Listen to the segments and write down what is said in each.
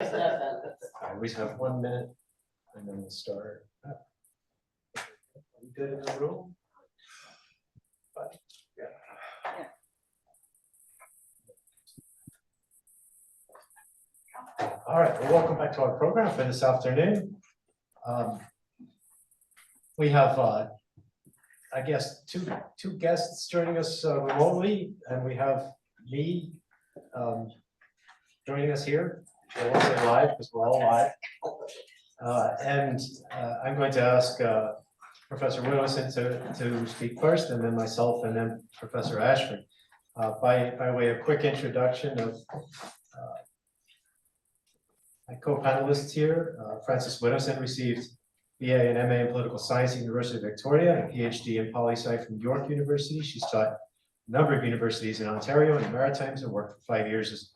We have 1 minute and then we'll start. Are we good in the room? Yeah. All right, well, welcome back to our program for this afternoon. We have, I guess, two guests joining us remotely, and we have me joining us here. I won't say live because we're all live. I'm going to ask Professor Widdowson to speak first, and then myself, and then Professor Ashford. By way of quick introduction of my co-panelists here, Frances Widdowson received BA and MA in Political Science at the University of Victoria, and a PhD in Poli-Sci from York University. She's taught a number of universities in Ontario and the Maritimes and worked for 5 years as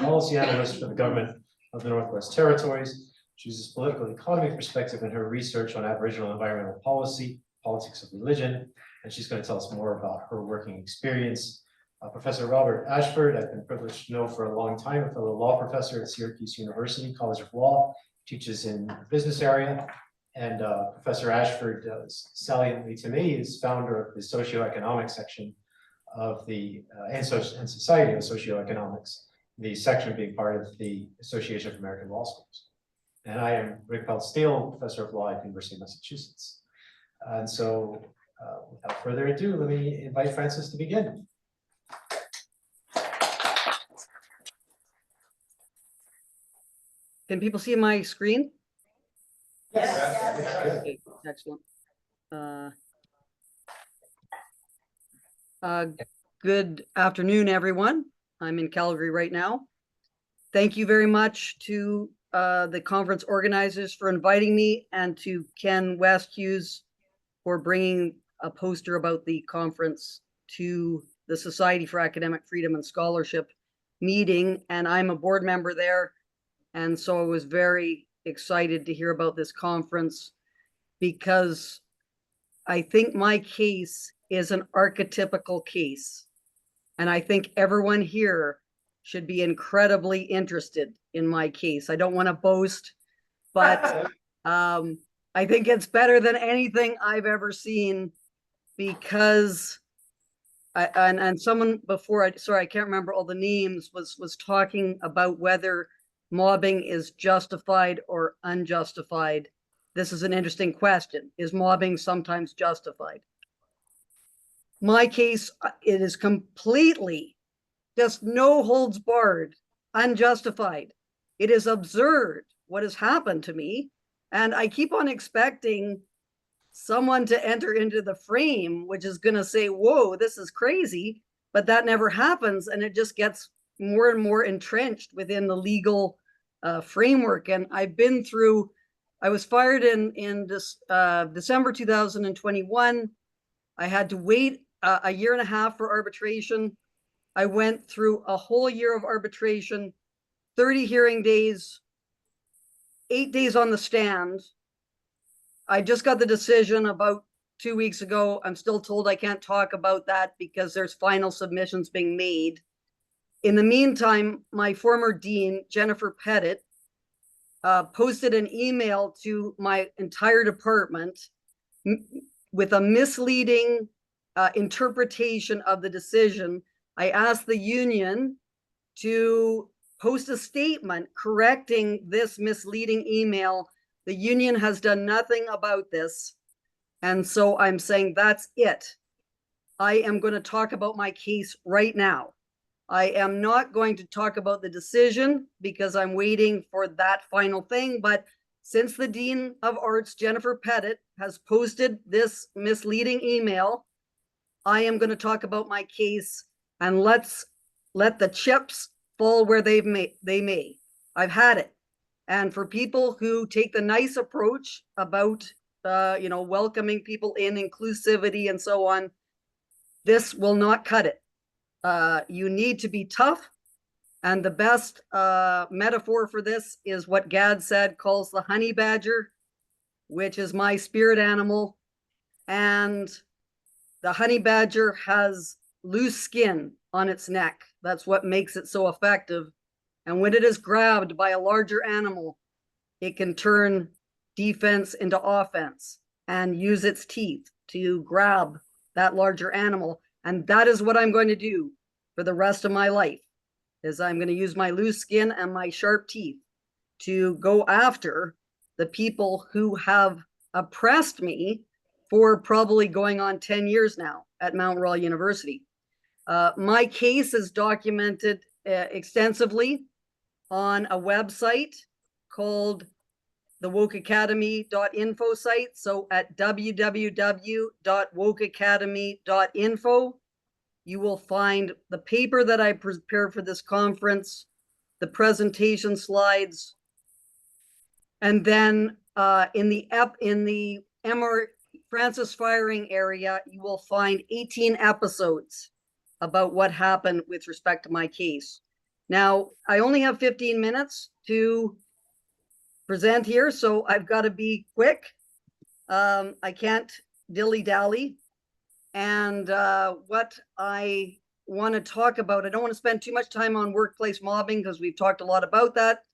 policy analyst for the government of the Northwest Territories. She uses political economy perspective in her research on Aboriginal environmental policy, politics of religion, and she's going to tell us more about her working experience. Professor Robert Ashford, I've been privileged to know for a long time, a fellow law professor at Syracuse University College of Law, teaches in the business area. And Professor Ashford, saliently to me, is founder of the socioeconomic section of the and Society of Socioeconomics, the section being part of the Association of American Law Schools. And I am Rick Peltz-Steele, professor of law at the University of Massachusetts. And so without further ado, let me invite Frances to begin. Can people see my screen? Yes. Okay, excellent. Good afternoon, everyone. I'm in Calgary right now. Thank you very much to the conference organizers for inviting me, and to Ken Westhughes for bringing a poster about the conference to the Society for Academic Freedom and Scholarship meeting. And I'm a board member there. And so I was very excited to hear about this conference, because I think my case is an archetypical case. And I think everyone here should be incredibly interested in my case. I don't want to boast, but I think it's better than anything I've ever seen, because and someone before, sorry, I can't remember all the names, was talking about whether mobbing is justified or unjustified. This is an interesting question. Is mobbing sometimes justified? My case, it is completely, just no holds barred, unjustified. It is absurd what has happened to me. And I keep on expecting someone to enter into the frame, which is going to say, whoa, this is crazy. But that never happens. And it just gets more and more entrenched within the legal framework. And I've been through, I was fired in December 2021. I had to wait a year and a half for arbitration. I went through a whole year of arbitration, 30 hearing days, 8 days on the stand. I just got the decision about 2 weeks ago. I'm still told I can't talk about that because there's final submissions being made. In the meantime, my former dean, Jennifer Pettit, posted an email to my entire department with a misleading interpretation of the decision. I asked the union to post a statement correcting this misleading email. The union has done nothing about this. And so I'm saying that's it. I am going to talk about my case right now. I am not going to talk about the decision because I'm waiting for that final thing. But since the Dean of Arts, Jennifer Pettit, has posted this misleading email, I am going to talk about my case, and let's let the chips fall where they may. I've had it. And for people who take the nice approach about welcoming people in, inclusivity and so on, this will not cut it. You need to be tough. And the best metaphor for this is what Gad said, calls the honey badger, which is my spirit animal. And the honey badger has loose skin on its neck. That's what makes it so effective. And when it is grabbed by a larger animal, it can turn defense into offense and use its teeth to grab that larger animal. And that is what I'm going to do for the rest of my life, is I'm going to use my loose skin and my sharp teeth to go after the people who have oppressed me for probably going on 10 years now at Mount Royal University. My case is documented extensively on a website called the Woke-Academy.info site. So at www.wokeacademy.info, you will find the paper that I prepared for this conference, the presentation slides, and then in the MR Francis firing area, you will find 18 episodes about what happened with respect to my case. Now, I only have 15 minutes to present here, so I've got to be quick. I can't dilly-dally. And what I want to talk about, I don't want to spend too much time on workplace mobbing because we've talked a lot about that.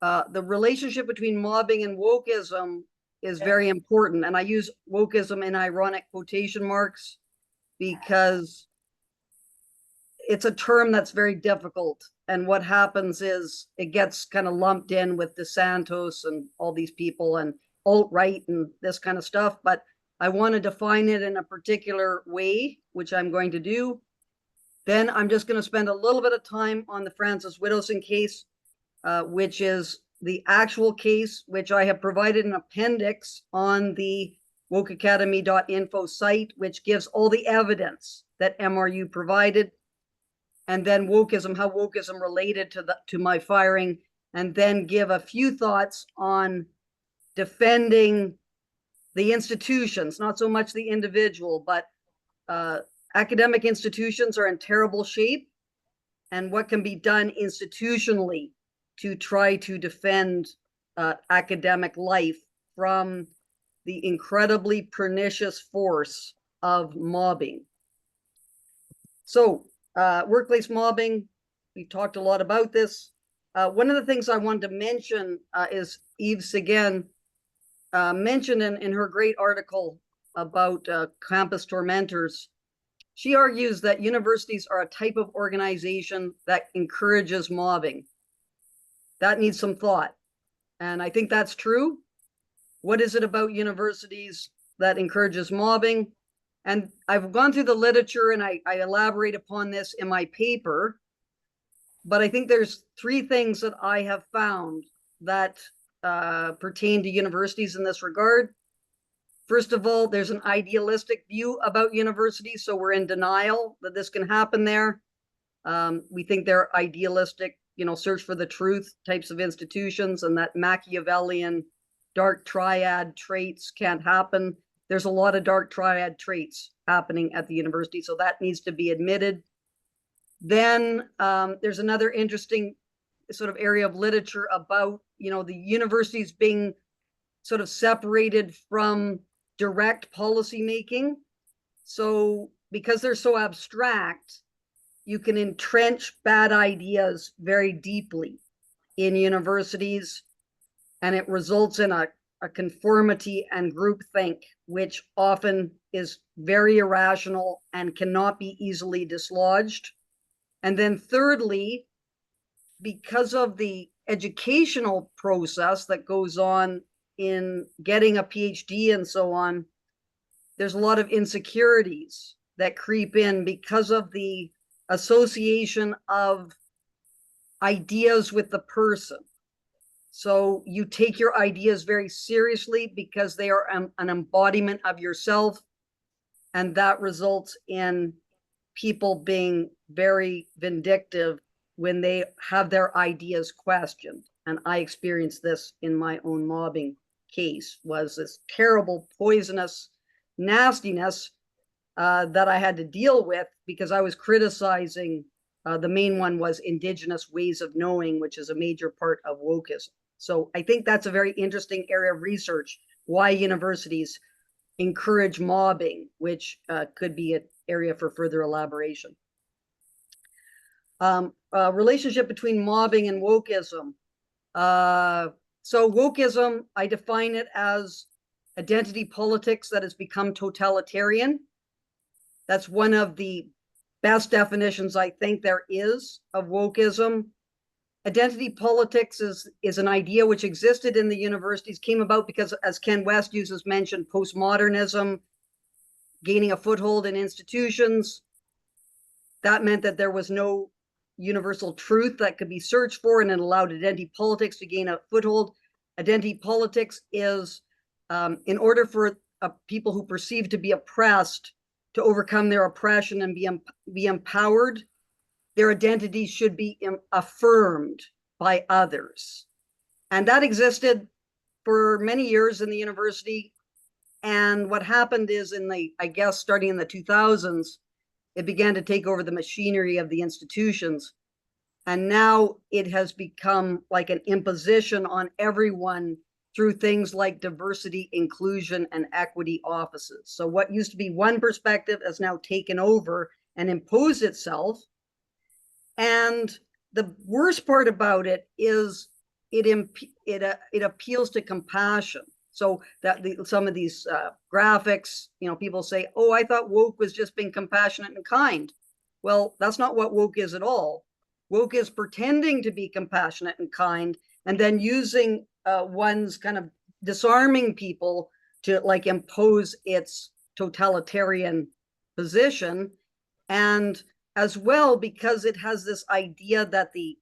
The relationship between mobbing and wokeism is very important. And I use wokeism in ironic quotation marks because it's a term that's very difficult. And what happens is it gets kind of lumped in with DeSantis and all these people and alt-right and this kind of stuff. But I want to define it in a particular way, which I'm going to do. Then I'm just going to spend a little bit of time on the Francis Widdowson case, which is the actual case, which I have provided an appendix on the wokeacademy.info site, which gives all the evidence that MRU provided. And then wokeism, how wokeism related to my firing, and then give a few thoughts on defending the institutions, not so much the individual, but academic institutions are in terrible shape, and what can be done institutionally to try to defend academic life from the incredibly pernicious force of mobbing. So workplace mobbing, we've talked a lot about this. One of the things I wanted to mention is Eve Seguin mentioned in her great article about campus tormentors. She argues that universities are a type of organization that encourages mobbing. That needs some thought. And I think that's true. What is it about universities that encourages mobbing? And I've gone through the literature and I elaborate upon this in my paper. But I think there's three things that I have found that pertain to universities in this regard. First of all, there's an idealistic view about universities, so we're in denial that this can happen there. We think they're idealistic, search for the truth types of institutions, and that Machiavellian dark triad traits can't happen. There's a lot of dark triad traits happening at the university, so that needs to be admitted. Then there's another interesting sort of area of literature about, the universities being sort of separated from direct policy making. So because they're so abstract, you can entrench bad ideas very deeply in universities, and it results in a conformity and groupthink, which often is very irrational and cannot be easily dislodged. And then thirdly, because of the educational process that goes on in getting a PhD and so on, there's a lot of insecurities that creep in because of the association of ideas with the person. So you take your ideas very seriously because they are an embodiment of yourself, and that results in people being very vindictive when they have their ideas questioned. And I experienced this in my own mobbing case, was this terrible, poisonous nastiness that I had to deal with because I was criticizing, the main one was Indigenous ways of knowing, which is a major part of wokeism. So I think that's a very interesting area of research, why universities encourage mobbing, which could be an area for further elaboration. relationship between mobbing and wokeism. So wokeism, I define it as identity politics that has become totalitarian. That's one of the best definitions I think there is of wokeism. Identity politics is an idea which existed in the universities, came about because, as Ken Westhues has mentioned, postmodernism gaining a foothold in institutions. That meant that there was no universal truth that could be searched for, and it allowed identity politics to gain a foothold. Identity politics is in order for people who perceive to be oppressed to overcome their oppression and be empowered, their identity should be affirmed by others. And that existed for many years in the university. And what happened is I guess starting in the 2000s, it began to take over the machinery of the institutions. And now it has become like an imposition on everyone through things like diversity, inclusion, and equity offices. So what used to be one perspective has now taken over and imposed itself. And the worst part about it is it appeals to compassion. So that some of these graphics, people say, oh, I thought woke was just being compassionate and kind. Well, that's not what woke is at all. Woke is pretending to be compassionate and kind, and then using one's kind of disarming people to like impose its totalitarian position. And as well, because it has this idea that the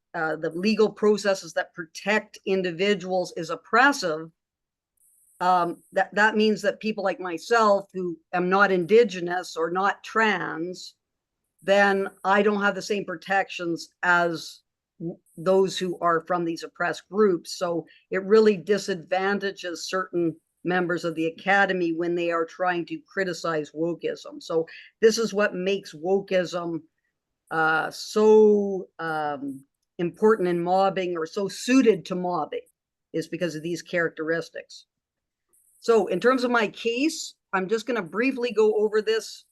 legal processes that protect individuals is oppressive, that means that people like myself who am not Indigenous or not trans, then I don't have the same protections as those who are from these oppressed groups. So it really disadvantages certain members of the academy when they are trying to criticize wokeism. So this is what makes wokeism so important in mobbing, or so suited to mobbing, is because of these characteristics. So in terms of my case, I'm just going to briefly go over this.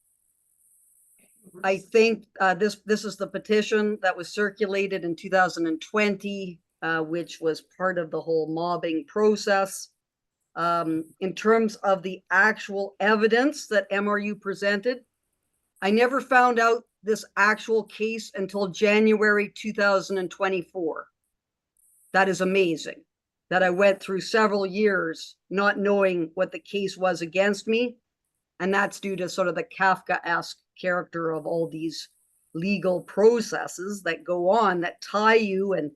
I think this is the petition that was circulated in 2020, which was part of the whole mobbing process. In terms of the actual evidence that MRU presented, I never found out this actual case until January 2024. That is amazing, that I went through several years not knowing what the case was against me. And that's due to sort of the Kafka-esque character of all these legal processes that go on that tie you and,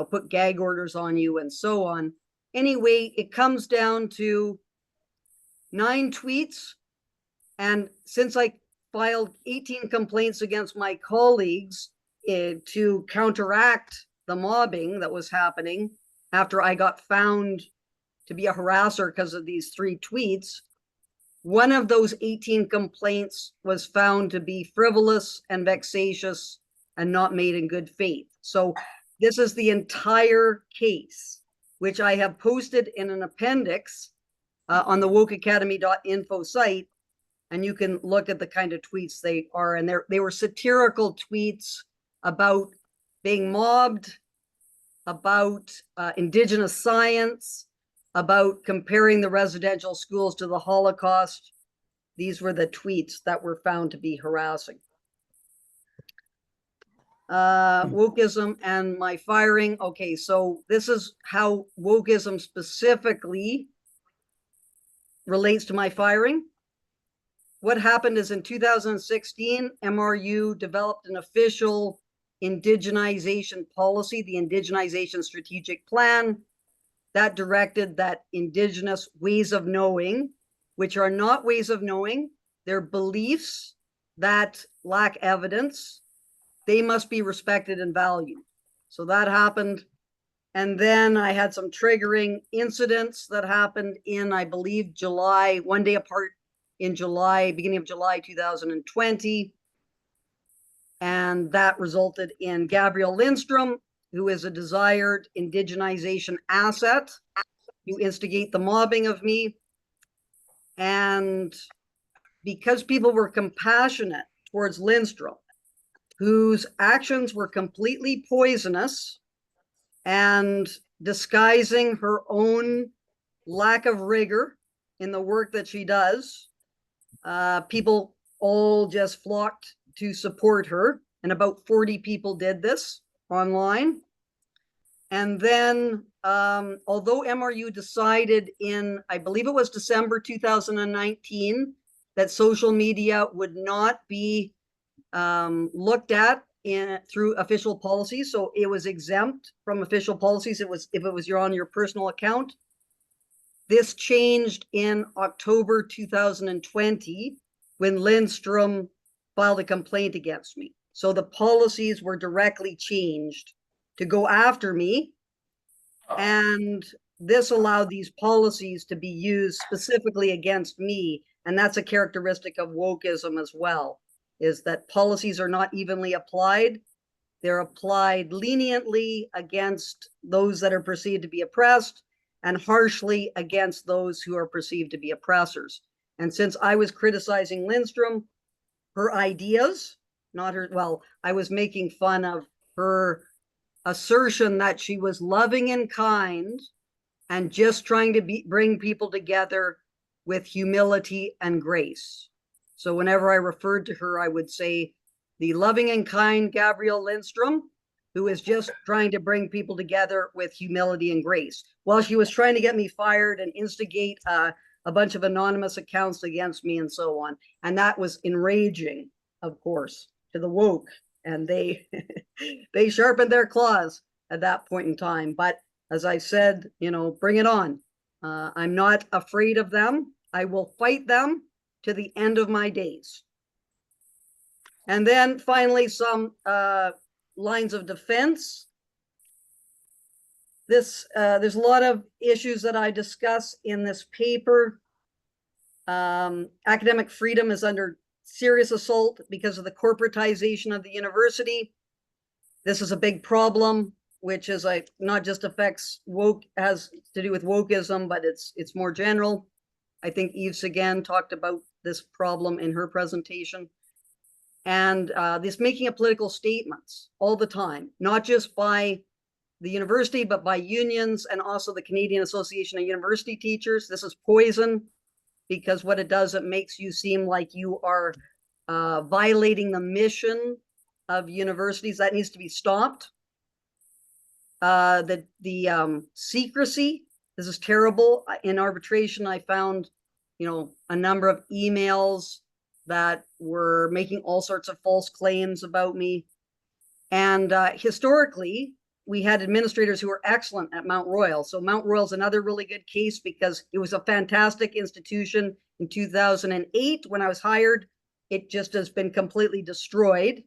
put gag orders on you and so on. Anyway, it comes down to 9 tweets. And since I filed 18 complaints against my colleagues to counteract the mobbing that was happening after I got found to be a harasser because of these 3 tweets, one of those 18 complaints was found to be frivolous and vexatious and not made in good faith. So this is the entire case, which I have posted in an appendix on the wokeacademy.info site. And you can look at the kind of tweets they are. And they were satirical tweets about being mobbed, about Indigenous science, about comparing the residential schools to the Holocaust. These were the tweets that were found to be harassing. Wokeism and my firing. Okay, so this is how wokeism specifically relates to my firing. What happened is in 2016, MRU developed an official indigenization policy, the Indigenization Strategic Plan, that directed that Indigenous ways of knowing, which are not ways of knowing, they're beliefs that lack evidence, they must be respected and valued. So that happened. And then I had some triggering incidents that happened in, I believe, July, one day apart in July, beginning of July 2020. And that resulted in Gabrielle Lindstrom, who is a desired indigenization asset, to instigate the mobbing of me. And because people were compassionate towards Lindstrom, whose actions were completely poisonous and disguising her own lack of rigor in the work that she does. People all just flocked to support her, and about 40 people did this online. And then, although MRU decided in, I believe it was December 2019, that social media would not be looked at through official policies, so it was exempt from official policies. It was if it was on your personal account. This changed in October 2020 when Lindstrom filed a complaint against me. So the policies were directly changed to go after me. And this allowed these policies to be used specifically against me. And that's a characteristic of wokeism as well, is that policies are not evenly applied. They're applied leniently against those that are perceived to be oppressed and harshly against those who are perceived to be oppressors. And since I was criticizing Lindstrom, her ideas, not her, well, I was making fun of her assertion that she was loving and kind and just trying to bring people together with humility and grace. So whenever I referred to her, I would say the loving and kind Gabrielle Lindstrom, who is just trying to bring people together with humility and grace, while she was trying to get me fired and instigate a bunch of anonymous accounts against me and so on. And that was enraging, of course, to the woke. And they they sharpened their claws at that point in time. But as I said, you know, bring it on. I'm not afraid of them. I will fight them to the end of my days. And then finally, some lines of defense. There's a lot of issues that I discuss in this paper. Academic freedom is under serious assault because of the corporatization of the university. This is a big problem, which is not just affects has to do with wokeism, but it's more general. I think Eve Seguin talked about this problem in her presentation. And this making of political statements all the time, not just by the university, but by unions and also the Canadian Association of University Teachers. This is poison, because what it does, it makes you seem like you are violating the mission of universities. That needs to be stopped. The secrecy, this is terrible. In arbitration, I found, you know, a number of emails that were making all sorts of false claims about me. And historically, we had administrators who were excellent at Mount Royal. So Mount Royal is another really good case because it was a fantastic institution in 2008 when I was hired. It just has been completely destroyed.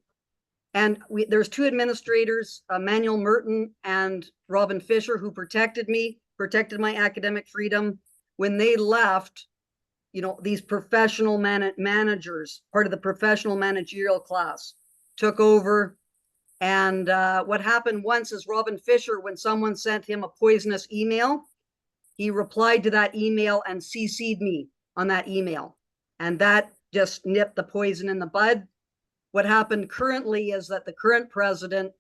And there's two administrators, Manuel Merton and Robin Fisher, who protected me, protected my academic freedom. When they left, you know, these professional managers, part of the professional managerial class, took over. And what happened once is Robin Fisher, when someone sent him a poisonous email, he replied to that email and CC'd me on that email. And that just nipped the poison in the bud. What happened currently is that the current president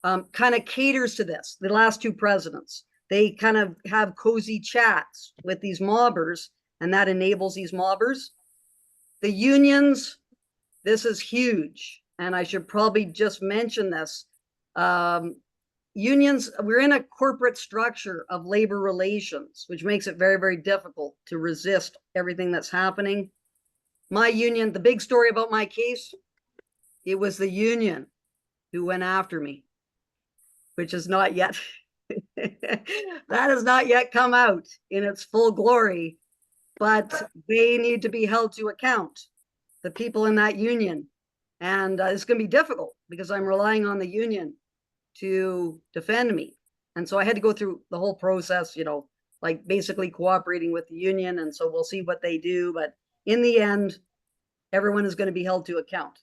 kind of caters to this. The last two presidents, they kind of have cozy chats with these mobbers, and that enables these mobbers. The unions, this is huge. And I should probably just mention this. Unions, we're in a corporate structure of labor relations, which makes it very, very difficult to resist everything that's happening. My union, the big story about my case, it was the union who went after me, which is not yet, that has not yet come out in its full glory, but they need to be held to account, the people in that union. And it's going to be difficult because I'm relying on the union to defend me. And so I had to go through the whole process, you know, like basically cooperating with the union. And so we'll see what they do. But in the end, everyone is going to be held to account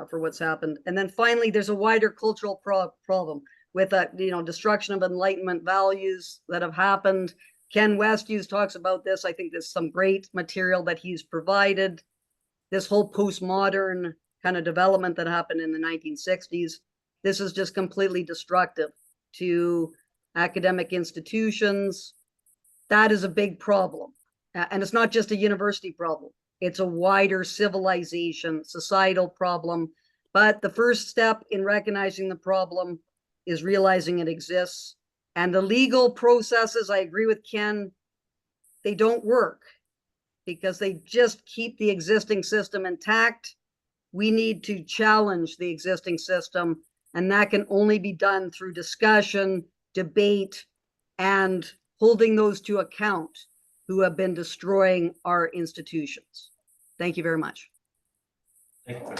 for what's happened. And then finally, there's a wider cultural problem with you know, destruction of Enlightenment values that have happened. Ken Westhues talks about this. I think there's some great material that he's provided. This whole postmodern kind of development that happened in the 1960s. This is just completely destructive to academic institutions. That is a big problem. And it's not just a university problem. It's a wider civilization, societal problem. But the first step in recognizing the problem is realizing it exists. And the legal processes, I agree with Ken, they don't work because they just keep the existing system intact. We need to challenge the existing system, and that can only be done through discussion, debate, and holding those to account who have been destroying our institutions. Thank you very much. Thank you.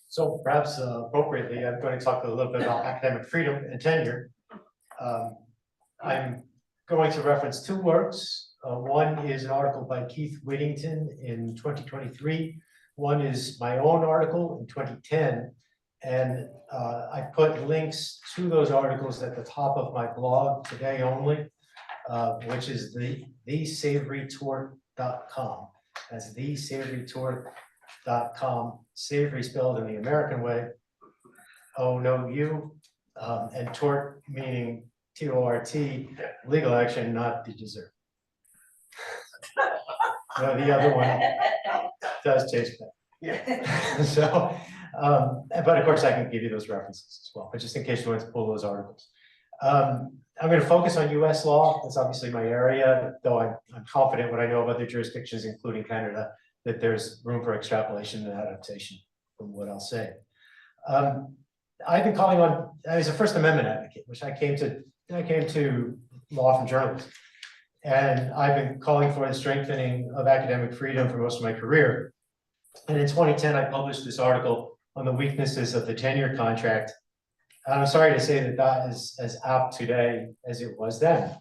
So perhaps appropriately, I'm going to talk a little bit about academic freedom and tenure. I'm going to reference two works. One is an article by Keith Whittington in 2023. One is my own article in 2010. And I put links to those articles at the top of my blog today only, which is thesavorytort.com. That's thesavorytort.com. Savory spelled in the American way. Oh, no, you. And tort meaning T-O-R-T, legal action, not the dessert. No, the other one does taste bad. Yeah. So, but of course I can give you those references as well, but just in case you want to pull those articles. I'm going to focus on US law. That's obviously my area, though I'm confident what I know of other jurisdictions, including Canada, that there's room for extrapolation and adaptation from what I'll say. I've been calling on, as a First Amendment advocate, which I came to law from journalism. And I've been calling for the strengthening of academic freedom for most of my career. And in 2010, I published this article on the weaknesses of the tenure contract. And I'm sorry to say that that is as apt today as it was then.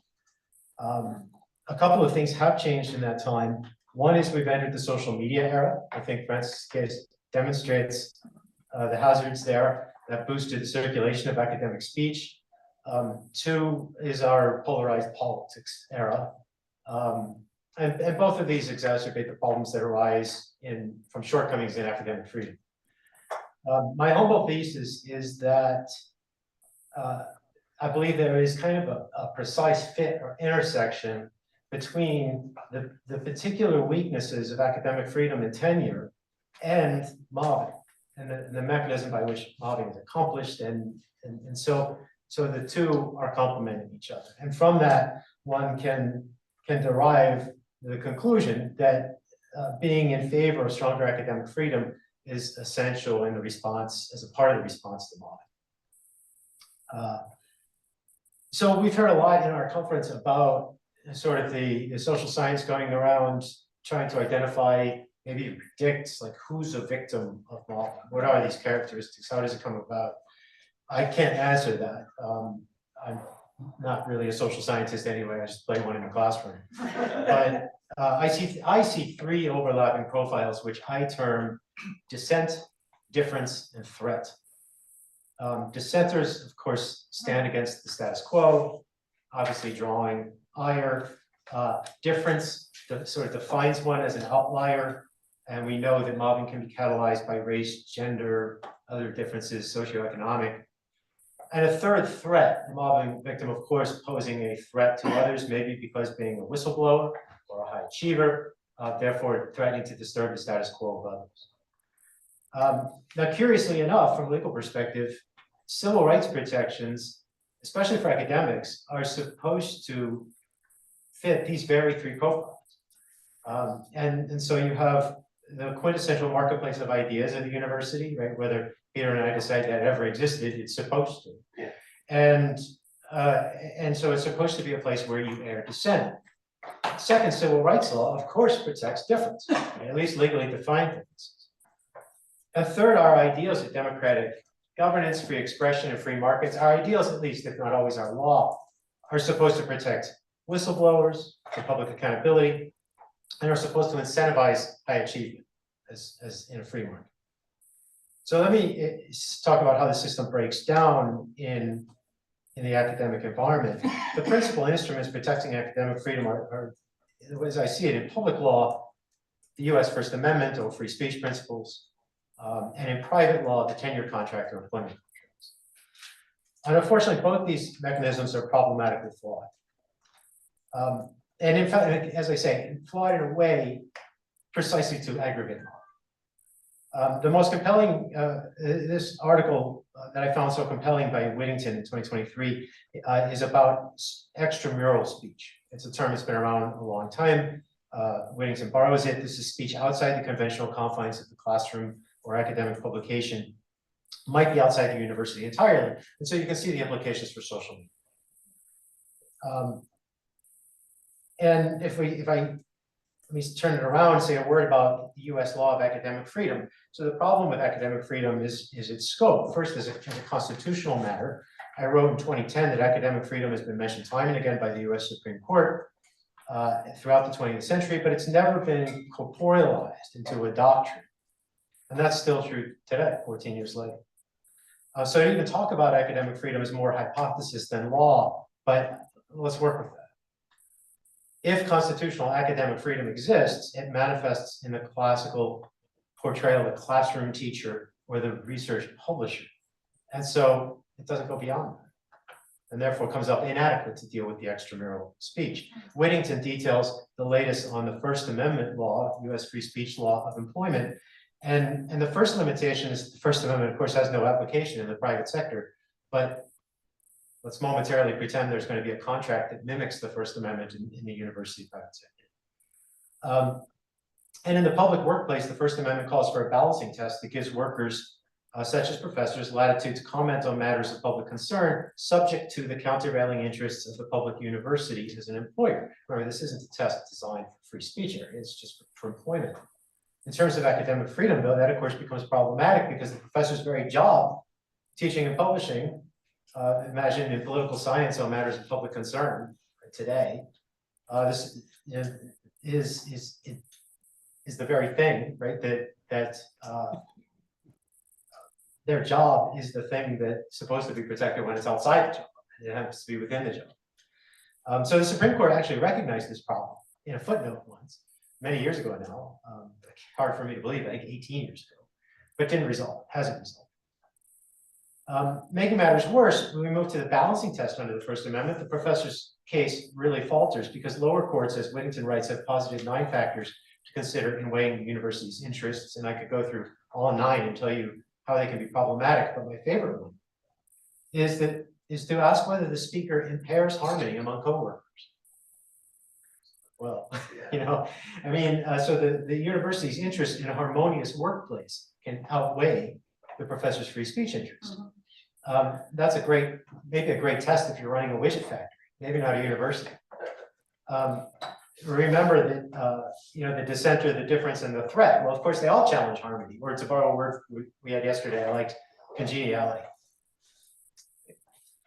A couple of things have changed in that time. One is we've entered the social media era. I think Francis' case demonstrates the hazards there that boosted the circulation of academic speech. Two is our polarized politics era. And both of these exacerbate the problems that arise from shortcomings in academic freedom. My humble thesis is that I believe there is kind of a precise fit or intersection between the particular weaknesses of academic freedom and tenure and mobbing and the mechanism by which mobbing is accomplished. And so the two are complementing each other. And from that, one can derive the conclusion that being in favor of stronger academic freedom is essential in the response, as a part of the response to mobbing. So we've heard a lot in our conference about sort of the social science going around trying to identify, maybe predict, like who's a victim of mobbing? What are these characteristics? How does it come about? I can't answer that. I'm not really a social scientist anyway. I just play one in the classroom. But I see three overlapping profiles, which I term dissent, difference, and threat. Dissenters, of course, stand against the status quo, obviously drawing ire. Difference sort of defines one as an outlier, and we know that mobbing can be catalyzed by race, gender, other differences, socioeconomic. And a third threat, the mobbing victim, of course, posing a threat to others, maybe because being a whistleblower or a high achiever, therefore threatening to disturb the status quo of others. Now, curiously enough, from a legal perspective, civil rights protections, especially for academics, are supposed to fit these very three profiles. And so you have the quintessential marketplace of ideas at the university, right? Whether Peter and I decide that ever existed, it's supposed to. Yeah. And so it's supposed to be a place where you air dissent. Second, civil rights law, of course, protects difference, at least legally defined differences. And third, our ideals of democratic governance, free expression, and free markets, our ideals, at least, if not always our law, are supposed to protect whistleblowers for public accountability, and are supposed to incentivize high achievement as in a free market. So let me talk about how the system breaks down in the academic environment. The principal instruments protecting academic freedom are as I see it in public law, the US First Amendment or free speech principles, and in private law, the tenure contract or employment contracts. And unfortunately, both these mechanisms are problematically flawed. And in fact, as I say, flawed in a way precisely to aggregate law. The most compelling, this article that I found so compelling by Whittington in 2023 is about extramural speech. It's a term that's been around a long time. Whittington borrows it. This is speech outside the conventional confines of the classroom or academic publication, might be outside the university entirely. And so you can see the implications for social media. And let me turn it around and say a word about the US law of academic freedom. So the problem with academic freedom is its scope. First, as a constitutional matter, I wrote in 2010 that academic freedom has been mentioned time and again by the US Supreme Court throughout the 20th century, but it's never been corporealized into a doctrine. And that's still true today, 14 years later. So to even talk about academic freedom is more hypothesis than law, but let's work with that. If constitutional academic freedom exists, it manifests in the classical portrayal of the classroom teacher or the research publisher. And so it doesn't go beyond that, and therefore comes up inadequate to deal with the extramural speech. Whittington details the latest on the First Amendment law, US free speech law of employment. And the first limitation is the First Amendment, of course, has no application in the private sector, but let's momentarily pretend there's going to be a contract that mimics the First Amendment in the university private sector. And in the public workplace, the First Amendment calls for a balancing test that gives workers, such as professors, latitude to comment on matters of public concern, subject to the countervailing interests of the public university as an employer. Remember, this isn't a test designed for free speech area, it's just for employment. In terms of academic freedom, though, that of course becomes problematic because the professor's very job, teaching and publishing, imagine in political science on matters of public concern today, this is the very thing, right? That their job is the thing that's supposed to be protected when it's outside the job. It happens to be within the job. So the Supreme Court actually recognized this problem in a footnote once, many years ago now. Hard for me to believe, I think 18 years ago, but didn't resolve, hasn't resolved. Making matters worse, when we move to the balancing test under the First Amendment, the professor's case really falters because lower courts, as Whittington writes, have posited 9 factors to consider in weighing the university's interests. And I could go through all 9 and tell you how they can be problematic, but my favorite one is to ask whether the speaker impairs harmony among coworkers. Well, you know, I mean, so the university's interest in a harmonious workplace can outweigh the professor's free speech interest. That's maybe a great test if you're running a widget factory, maybe not a university. Remember that, you know, the dissenter, the difference, and the threat. Well, of course, they all challenge harmony, or to borrow a word we had yesterday, I liked congeniality.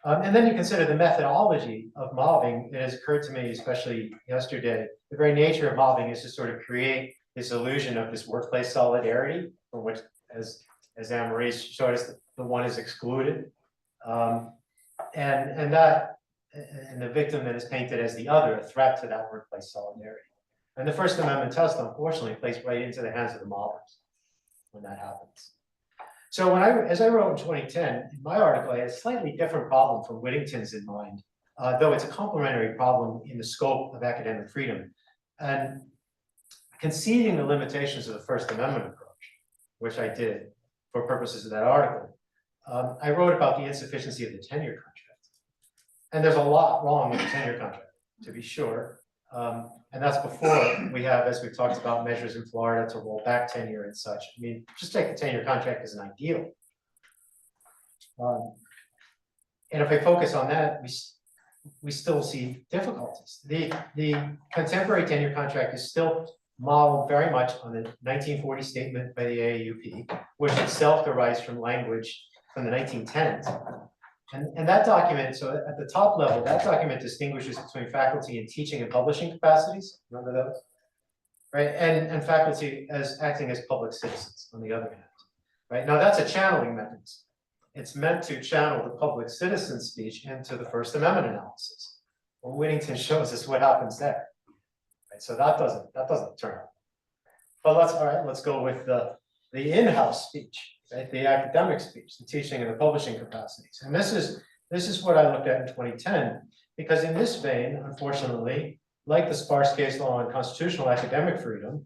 And then you consider the methodology of mobbing. It has occurred to me, especially yesterday, the very nature of mobbing is to sort of create this illusion of this workplace solidarity, from which, as Anne-Marie showed us, the one is excluded. And the victim then is painted as the other, a threat to that workplace solidarity. And the First Amendment test, unfortunately, plays right into the hands of the mobbers when that happens. So as I wrote in 2010, in my article, I had a slightly different problem from Whittington's in mind, though it's a complementary problem in the scope of academic freedom. And conceding the limitations of the First Amendment approach, which I did for purposes of that article, I wrote about the insufficiency of the tenure contract. And there's a lot wrong with the tenure contract, to be sure. And that's before we have, as we've talked about, measures in Florida to roll back tenure and such. I mean, just take the tenure contract as an ideal. And if I focus on that, we still see difficulties. The contemporary tenure contract is still modeled very much on the 1940 statement by the AAUP, which itself derives from language from the 1910s. And that document, so at the top level, that document distinguishes between faculty in teaching and publishing capacities, remember those? Right, and faculty as acting as public citizens on the other hand. Right, now that's a channeling mechanism. It's meant to channel the public citizen speech into the First Amendment analysis. Well, Whittington shows us what happens there. Right? So that doesn't turn out. But let's go with the in-house speech, right? The academic speech, the teaching and the publishing capacities. And this is what I looked at in 2010, because in this vein, unfortunately, like the sparse case law on constitutional academic freedom,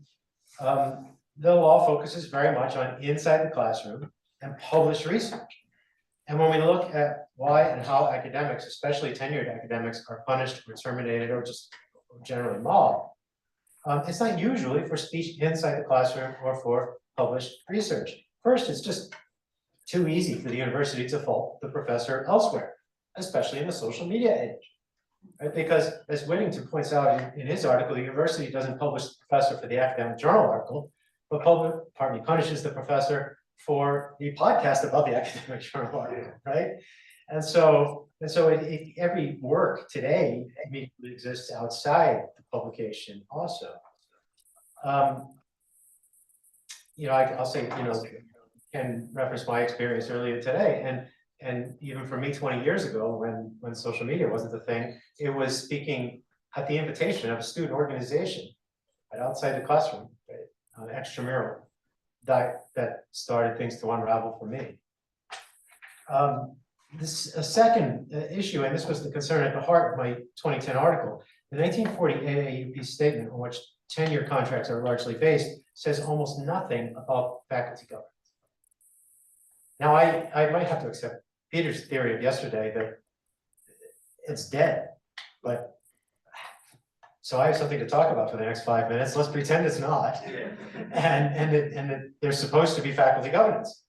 the law focuses very much on inside the classroom and published research. And when we look at why and how academics, especially tenured academics, are punished or terminated or just generally mobbed, it's not usually for speech inside the classroom or for published research. First, it's just too easy for the university to fault the professor elsewhere, especially in the social media age. Right? Because as Whittington points out in his article, the university doesn't publish the professor for the academic journal article, but punishes the professor for the podcast about the academic journal article, right? And so every work today immediately exists outside the publication also. I'll say, can reference my experience earlier today, and even for me 20 years ago, when social media wasn't the thing, it was speaking at the invitation of a student organization right outside the classroom, right, extramural, that started things to unravel for me. A second issue, and this was the concern at the heart of my 2010 article, the 1940 AAUP statement on which tenure contracts are largely based says almost nothing about faculty governance. Now, I might have to accept Peter's theory of yesterday that it's dead, but so I have something to talk about for the next 5 minutes. Let's pretend it's not, and that there's supposed to be faculty governance.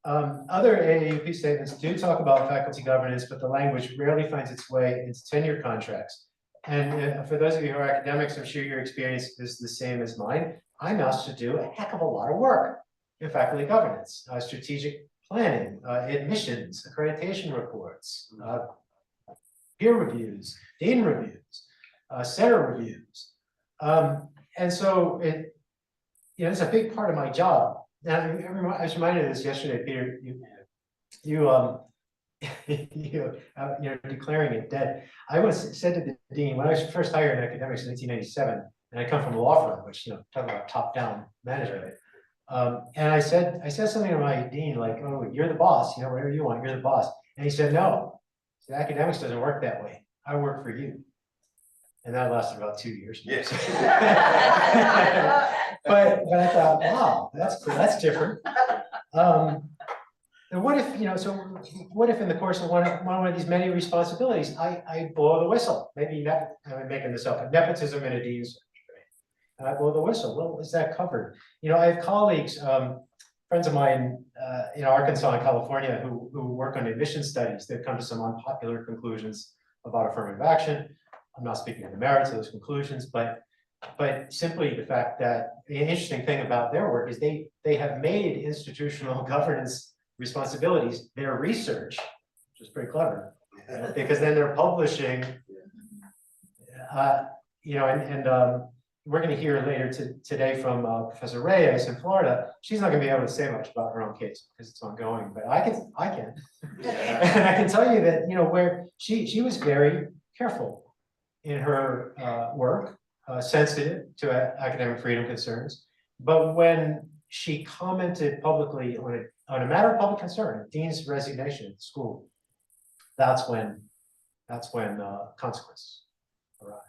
Other AAUP statements do talk about faculty governance, but the language rarely finds its way into tenure contracts. And for those of you who are academics, I'm sure your experience is the same as mine. I'm asked to do a heck of a lot of work in faculty governance, strategic planning, admissions, accreditation reports, peer reviews, dean reviews, center reviews. And so it's a big part of my job. Now, I was reminded of this yesterday, Peter. You're declaring it dead. I said to the dean when I was first hired in academics in 1997, and I come from a law firm, which talk about top-down management. And I said something to my dean like, "Oh, you're the boss. Whatever you want, you're the boss." And he said, "No, academics doesn't work that way. I work for you." And that lasted about 2 years. Yes. but I thought, wow, that's different. And what if, so what if in the course of one of these many responsibilities, I blow the whistle? Maybe I'm making this up, nepotism in a dean's search, right? And I blow the whistle. Well, is that covered? I have colleagues, friends of mine in Arkansas and California who work on admission studies. They've come to some unpopular conclusions about affirmative action. I'm not speaking of the merits of those conclusions, but simply the fact that the interesting thing about their work is they have made institutional governance responsibilities their research, which is pretty clever, because then they're publishing, we're going to hear later today from Professor Reyes in Florida. She's not going to be able to say much about her own case because it's ongoing, but I can, and I can tell you that where she was very careful in her work, sensitive to academic freedom concerns, but when she commented publicly on a matter of public concern, dean's resignation at the school, that's when consequences arrive.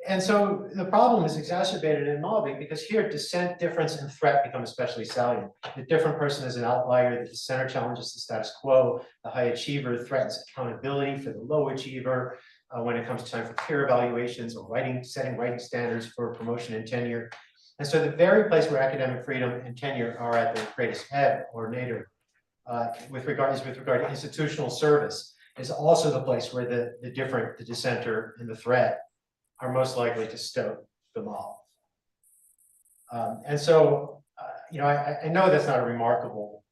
And so the problem is exacerbated in mobbing because here dissent, difference, and threat become especially salient. The different person is an outlier, the dissenter challenges the status quo, the high achiever threatens accountability for the low achiever when it comes to time for peer evaluations or setting writing standards for promotion and tenure. And so the very place where academic freedom and tenure are at their greatest ebb or nadir with regard to institutional service is also the place where the dissenter and the threat are most likely to stoke the mob. And so, I know that's not a remarkable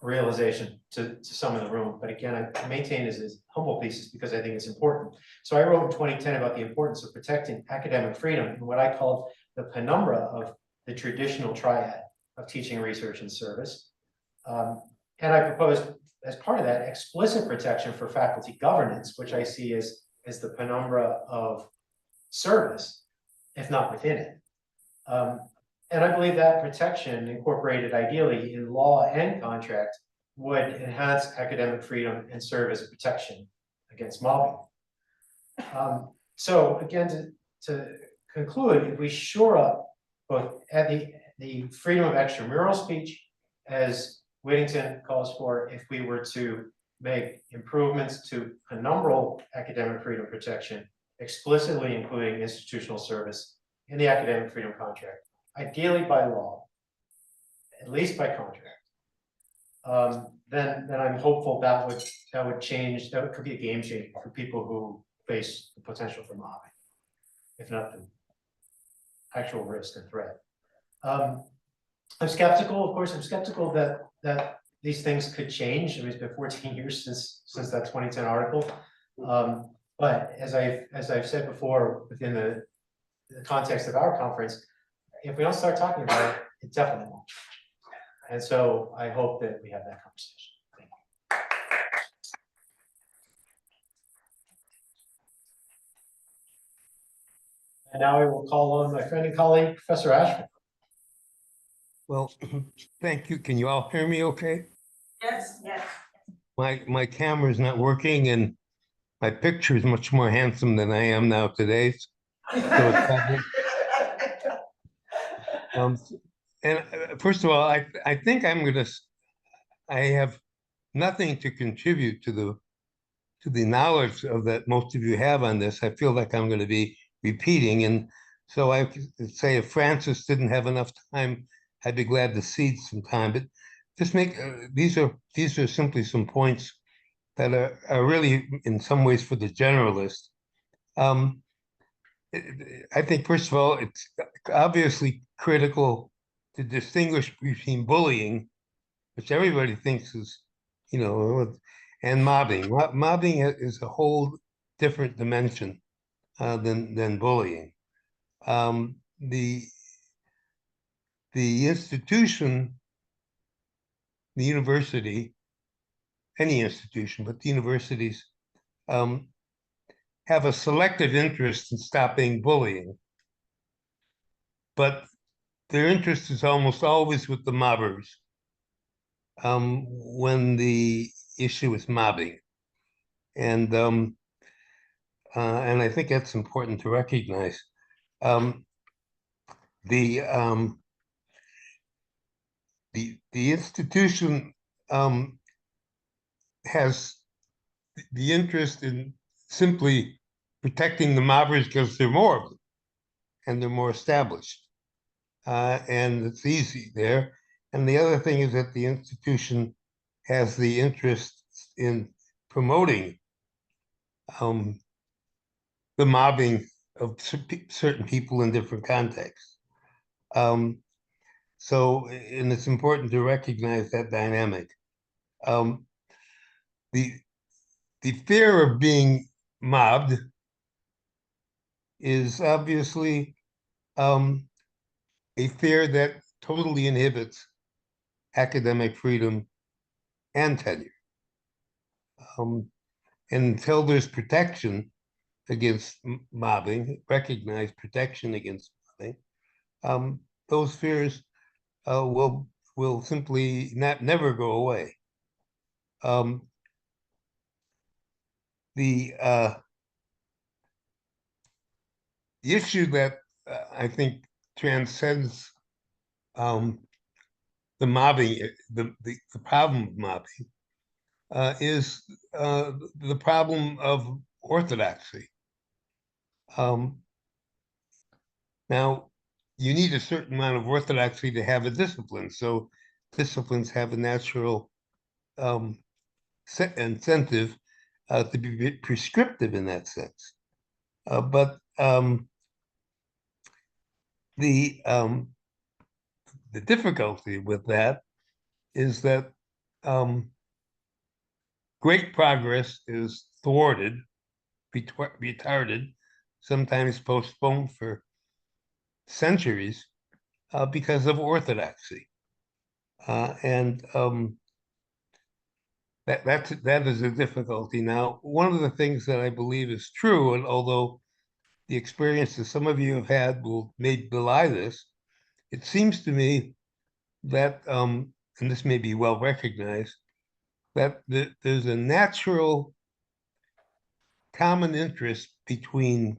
realization to some in the room, but again, I maintain this as humble pieces because I think it's important. So I wrote in 2010 about the importance of protecting academic freedom in what I called the penumbra of the traditional triad of teaching, research, and service. And I proposed as part of that explicit protection for faculty governance, which I see as the penumbra of service, if not within it. And I believe that protection incorporated ideally in law and contract would enhance academic freedom and serve as a protection against mobbing. So again, to conclude, if we shore up both at the freedom of extramural speech, as Widdowson calls for, if we were to make improvements to penumbral academic freedom protection, explicitly including institutional service in the academic freedom contract, ideally by law, at least by contract, then I'm hopeful that would change. That could be a game changer for people who face the potential for mobbing, if not the actual risk and threat. I'm skeptical, of course. I'm skeptical that these things could change. I mean, it's been 14 years since that 2010 article. But as I've said before, within the context of our conference, if we don't start talking about it, it definitely won't change. And so I hope that we have that conversation. Thank you. And now I will call on my friend and colleague, Professor Ashford. Well, thank you. Can you all hear me okay? Yes, yes. My camera is not working and my picture is much more handsome than I am now today. First of all, I think I have nothing to contribute to the knowledge of that most of you have on this. I feel like I'm going to be repeating, and so I could say if Francis didn't have enough time, I'd be glad to cede some time. But just make these are simply some points that are really in some ways for the generalist. I think first of all, it's obviously critical to distinguish between bullying, which everybody thinks is, and mobbing. Mobbing is a whole different dimension than bullying. The institution, the university, any institution, but the universities have a selective interest in stopping bullying. But their interest is almost always with the mobbers when the issue is mobbing. And I think that's important to recognize. The institution has the interest in simply protecting the mobbers because there are more of them and they're more established. And it's easy there. And the other thing is that the institution has the interest in promoting the mobbing of certain people in different contexts. And it's important to recognize that dynamic. The fear of being mobbed is obviously a fear that totally inhibits academic freedom and tenure. And until there's protection against mobbing, recognized protection against mobbing, those fears will simply never go away. The issue that I think transcends the mobbing, the problem of mobbing, is the problem of orthodoxy. Now, you need a certain amount of orthodoxy to have a discipline. So disciplines have a natural incentive to be prescriptive in that sense. But the difficulty with that is that great progress is thwarted, retarded, sometimes postponed for centuries because of orthodoxy. And that is a difficulty. Now, one of the things that I believe is true, and although the experience that some of you have had may belie this. It seems to me that, and this may be well recognized, that there's a natural common interest between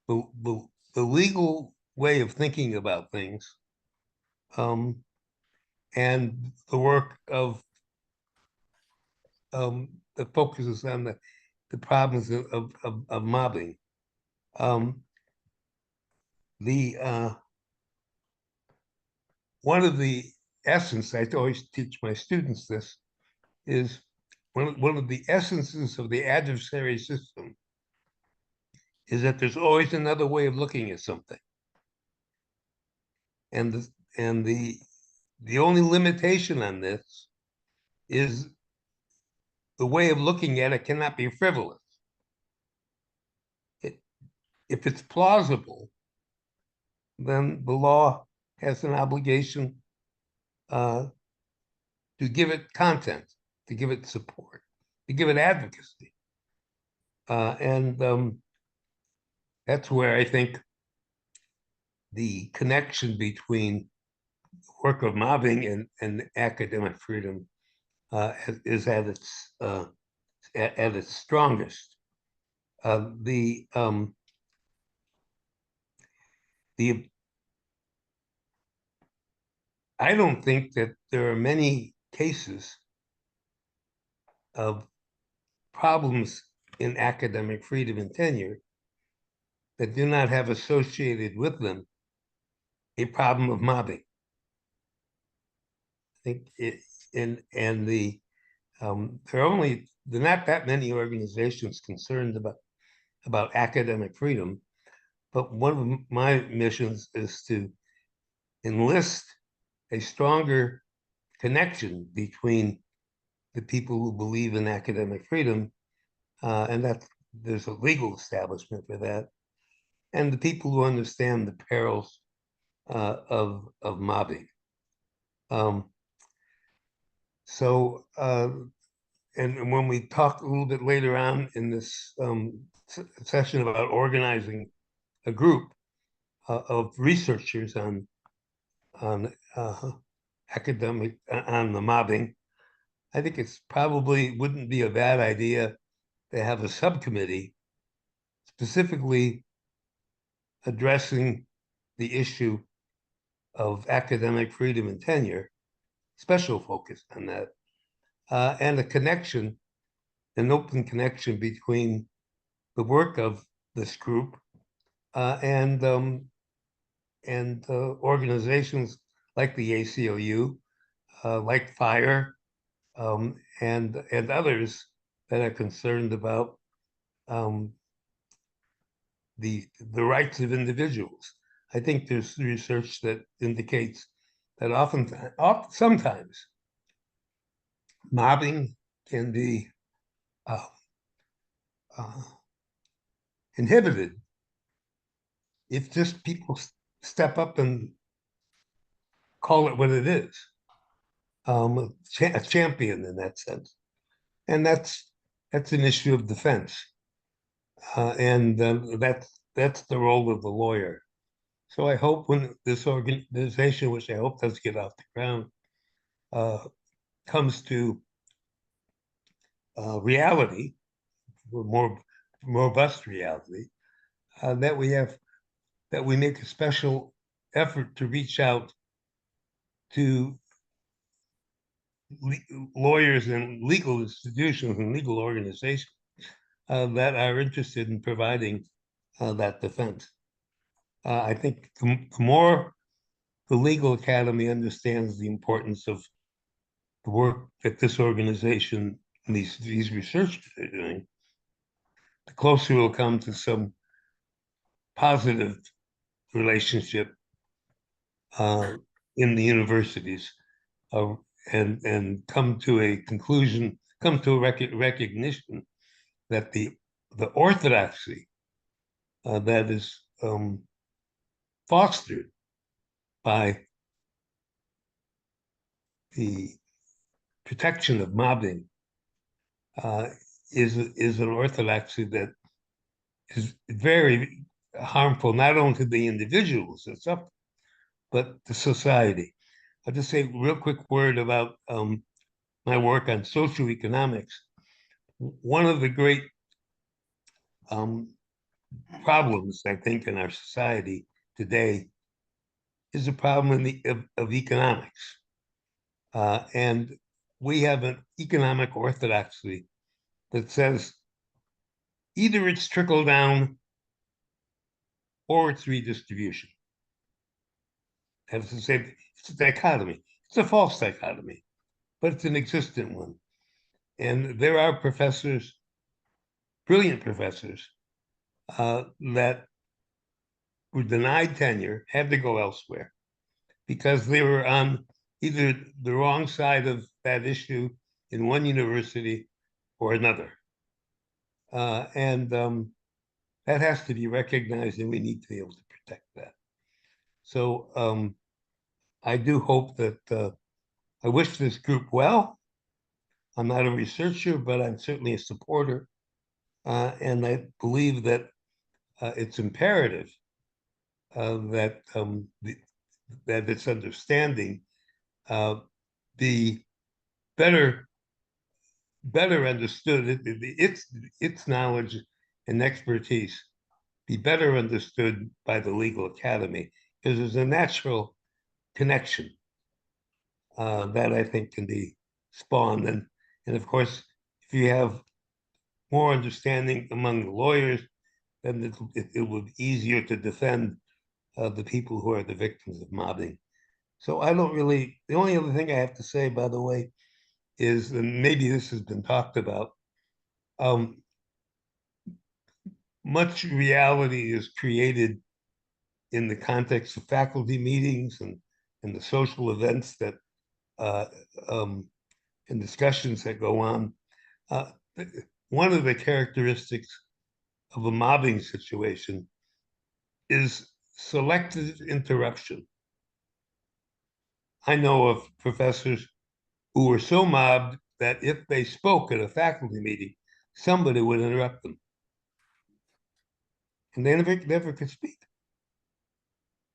the legal way of thinking about things, and the work of that focuses on the problems of mobbing. The One of the essence, I always teach my students this, is one of the essences of the adversary system is that there's always another way of looking at something. And the only limitation on this is the way of looking at it cannot be frivolous. If it's plausible, then the law has an obligation to give it content, to give it support, to give it advocacy. And that's where I think the connection between work of mobbing and academic freedom is at its strongest. The I don't think that there are many cases of problems in academic freedom and tenure that do not have associated with them a problem of mobbing. I think there are not that many organizations concerned about academic freedom, but one of my missions is to enlist a stronger connection between the people who believe in academic freedom, and that there's a legal establishment for that, and the people who understand the perils of mobbing. And when we talk a little bit later on in this session about organizing a group of researchers on academic on the mobbing, I think it's probably wouldn't be a bad idea to have a subcommittee specifically addressing the issue of academic freedom and tenure, special focus on that, and an open connection between the work of this group and organizations like the ACLU, like FIRE, and others that are concerned about the rights of individuals. I think there's research that indicates that sometimes mobbing can be inhibited if just people step up and call it what it is, a champion in that sense. And that's an issue of defense. And that's the role of the lawyer. So I hope when this organization, which I hope does get off the ground, comes to reality, more robust reality, that we make a special effort to reach out to lawyers and legal institutions and legal organizations that are interested in providing that defense. I think the more the legal academy understands the importance of the work that this organization and these researchers are doing, the closer we'll come to some positive relationship in the universities, and come to a conclusion, come to a recognition that the orthodoxy that is fostered by the protection of mobbing is an orthodoxy that is very harmful, not only to the individuals that suffer, but the society. I'll just say a real quick word about my work on social economics. One of the great problems, I think, in our society today is the problem of economics. And we have an economic orthodoxy that says either it's trickle down or it's redistribution. That is to say, it's a dichotomy. It's a false dichotomy, but it's an existent one. And there are professors, brilliant professors, that were denied tenure, had to go elsewhere because they were on either the wrong side of that issue in one university or another. And that has to be recognized, and we need to be able to protect that. So I do hope that I wish this group well. I'm not a researcher, but I'm certainly a supporter. And I believe that it's imperative that that its understanding be better understood. Its knowledge and expertise be better understood by the legal academy, because there's a natural connection that I think can be spawned. And of course, if you have more understanding among the lawyers, then it will be easier to defend the people who are the victims of mobbing. So I don't really, the only other thing I have to say, by the way, is, and maybe this has been talked about, much reality is created in the context of faculty meetings and the social events that and discussions that go on. One of the characteristics of a mobbing situation is selective interruption. I know of professors who were so mobbed that if they spoke at a faculty meeting, somebody would interrupt them. And they never could speak.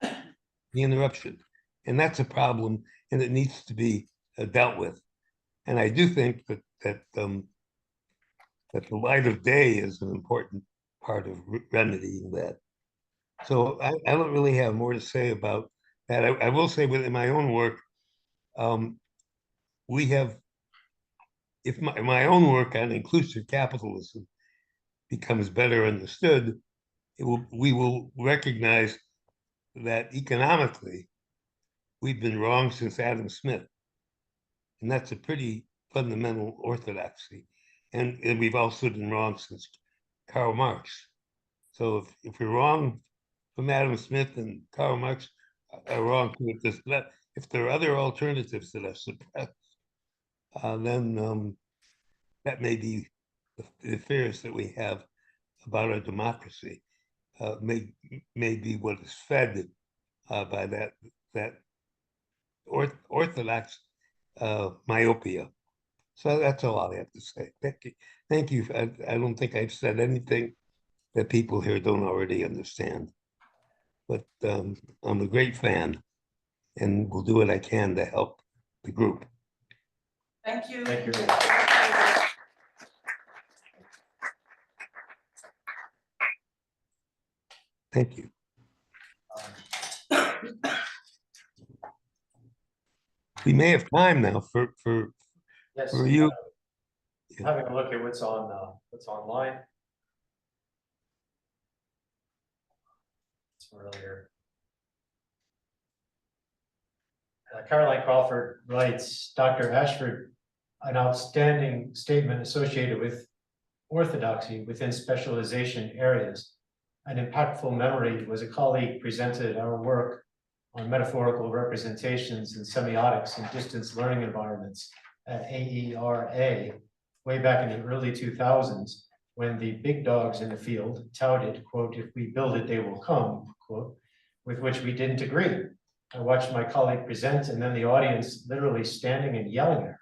The interruption. And that's a problem, and it needs to be dealt with. And I do think that the light of day is an important part of remedying that. So I don't really have more to say about that. I will say within my own work, we have, if my own work on inclusive capitalism becomes better understood, we will recognize that economically, we've been wrong since Adam Smith. And that's a pretty fundamental orthodoxy. And we've also been wrong since Karl Marx. So if we're wrong from Adam Smith and Karl Marx are wrong with this, if there are other alternatives that are suppressed, then that may be the fears that we have about our democracy. May be what is fed by that orthodox myopia. So that's all I have to say. Thank you. I don't think I've said anything that people here don't already understand. But I'm a great fan, and will do what I can to help the group. Thank you. Thank you. Thank you. We may have time now for Yes, you. having a look at what's online. It's earlier. Caroline Crawford writes, Dr. Ashford, an outstanding statement associated with orthodoxy within specialization areas. An impactful memory was a colleague presented our work on metaphorical representations and semiotics in distance learning environments at AERA way back in the early 2000s, when the big dogs in the field touted, quote, if we build it, they will come, quote, with which we didn't agree. I watched my colleague present, and then the audience literally standing and yelling at her,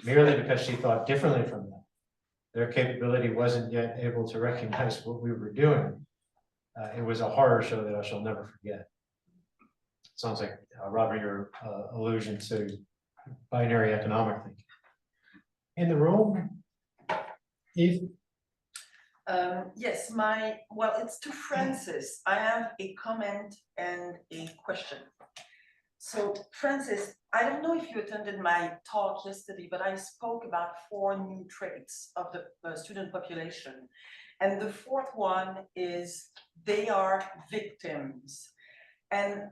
merely because she thought differently from them. their capability wasn't yet able to recognize what we were doing. It was a horror show that I shall never forget. Sounds like, Robert, your allusion to binary economic thinking. In the room, Eve? Yes, well, it's to Francis. I have a comment and a question. So Francis, I don't know if you attended my talk yesterday, but I spoke about 4 new traits of the student population. And the 4th one is they are victims. And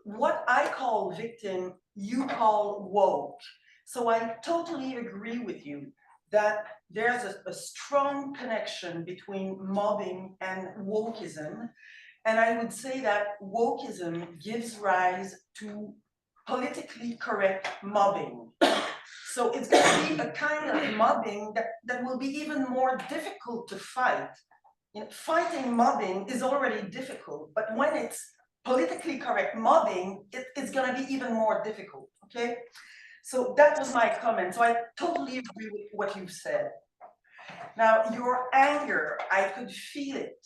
what I call victim, you call woke. So I totally agree with you that there's a strong connection between mobbing and wokeism. And I would say that wokeism gives rise to politically correct mobbing. So it's going to be a kind of mobbing that will be even more difficult to fight. You know, fighting mobbing is already difficult, but when it's politically correct mobbing, it's going to be even more difficult, okay? So that was my comment. So I totally agree with what you said. Now, your anger, I could feel it.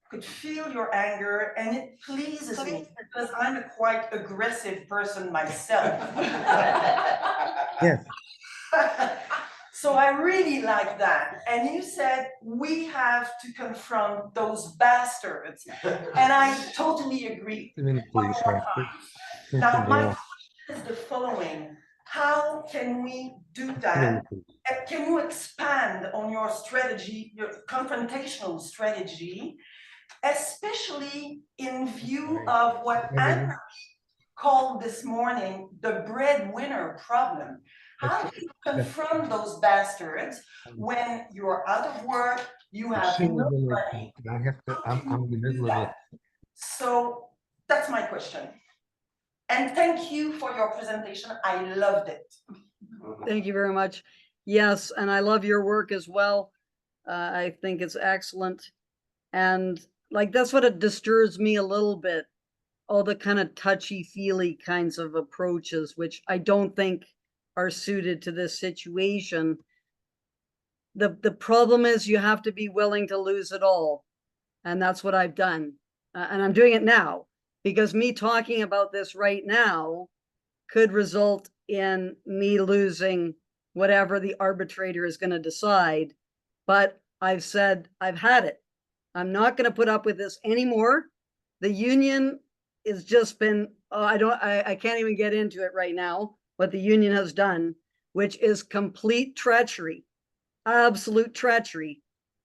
Could feel your anger, and it pleases me because I'm a quite aggressive person myself. Yes. So I really like that. And you said we have to confront those bastards, and I totally agree. Please, Now, my question is the following: how can we do that? Can you expand on your strategy, your confrontational strategy, especially in view of what Anna called this morning the breadwinner problem? How do you confront those bastards when you're out of work, you have no money? I'm in the middle of it. So that's my question. And thank you for your presentation. I loved it. Thank you very much. Yes, and I love your work as well. I think it's excellent. And like, that's what it disturbs me a little bit. All the kind of touchy-feely kinds of approaches, which I don't think are suited to this situation. The problem is you have to be willing to lose it all. And that's what I've done. And I'm doing it now, because me talking about this right now could result in me losing whatever the arbitrator is going to decide. But I've said, I've had it. I'm not going to put up with this anymore. The union has just been, I can't even get into it right now, what the union has done, which is complete treachery, absolute treachery.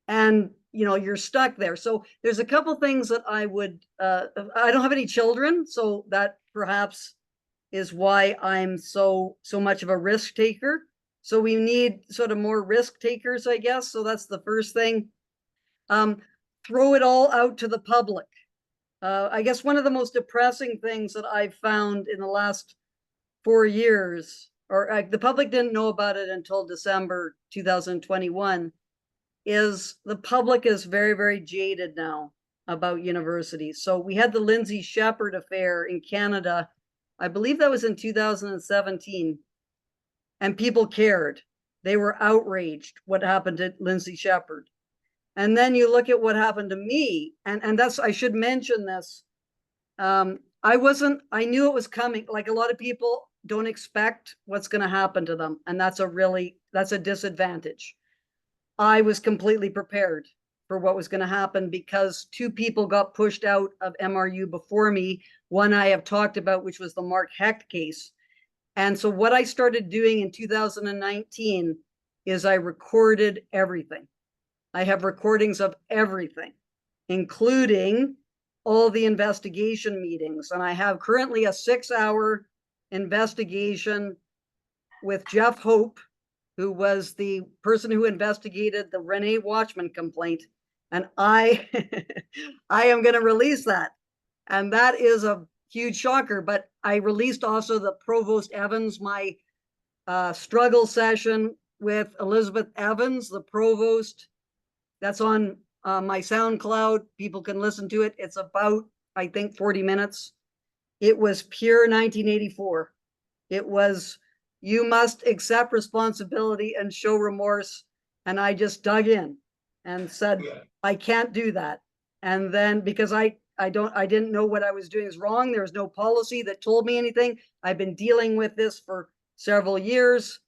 And, you know, you're stuck there. So there's a couple things that I would, I don't have any children, so that perhaps is why I'm so much of a risk taker. So we need sort of more risk takers, I guess. So that's the first thing. Throw it all out to the public. I guess one of the most depressing things that I've found in the last 4 years, or the public didn't know about it until December 2021, is the public is very, very jaded now about universities. So we had the Lindsay Shepherd affair in Canada. I believe that was in 2017, and people cared. They were outraged what happened to Lindsay Shepherd. And then you look at what happened to me, and that's, I should mention this. I knew it was coming. Like, a lot of people don't expect what's going to happen to them. And that's a disadvantage. I was completely prepared for what was going to happen because 2 people got pushed out of MRU before me. One I have talked about, which was the Mark Hecht case. And so what I started doing in 2019 is I recorded everything. I have recordings of everything, including all the investigation meetings. And I have currently a 6-hour investigation with Jeff Hope, who was the person who investigated the Renee Watchman complaint. And I am going to release that. And that is a huge shocker. But I released also the Provost Evans, my struggle session with Elizabeth Evans, the provost. That's on my SoundCloud. People can listen to it. It's about, I think, 40 minutes. It was pure 1984. It was, you must accept responsibility and show remorse. And I just dug in and said, I can't do that. And then because I didn't know what I was doing is wrong. There was no policy that told me anything. I've been dealing with this for several years.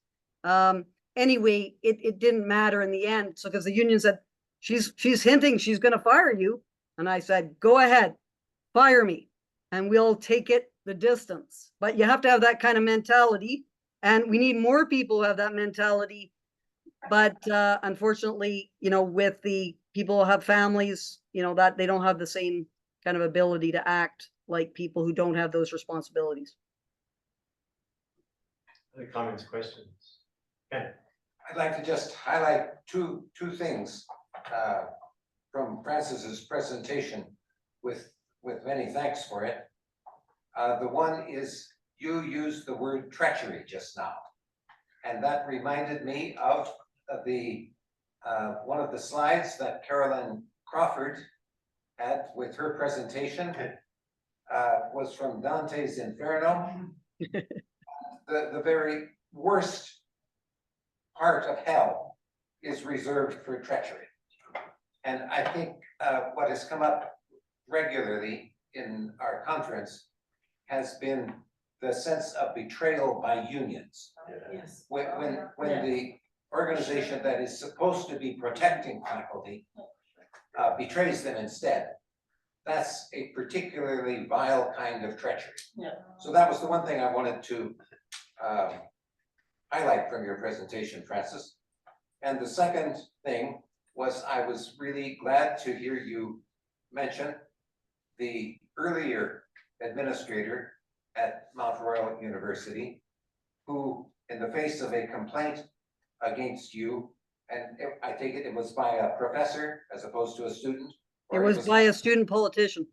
Anyway, it didn't matter in the end. So because the union said, she's hinting she's going to fire you. And I said, go ahead, fire me, and we'll take it the distance. But you have to have that kind of mentality. And we need more people who have that mentality. But unfortunately, with the people who have families, that they don't have the same kind of ability to act like people who don't have those responsibilities. Other comments, questions? Ken? I'd like to just highlight two things from Francis's presentation with many thanks for it. The one is you used the word treachery just now. And that reminded me of the one of the slides that Carolyn Crawford had with her presentation was from Dante's Inferno. The very worst part of hell is reserved for treachery. And I think what has come up regularly in our conference has been the sense of betrayal by unions. Yes. When the organization that is supposed to be protecting faculty betrays them instead, that's a particularly vile kind of treachery. Yeah. So that was the one thing I wanted to highlight from your presentation, Francis. And the second thing was I was really glad to hear you mention the earlier administrator at Mount Royal University, who in the face of a complaint against you, and I take it was by a professor as opposed to a student? It or was by a student politician.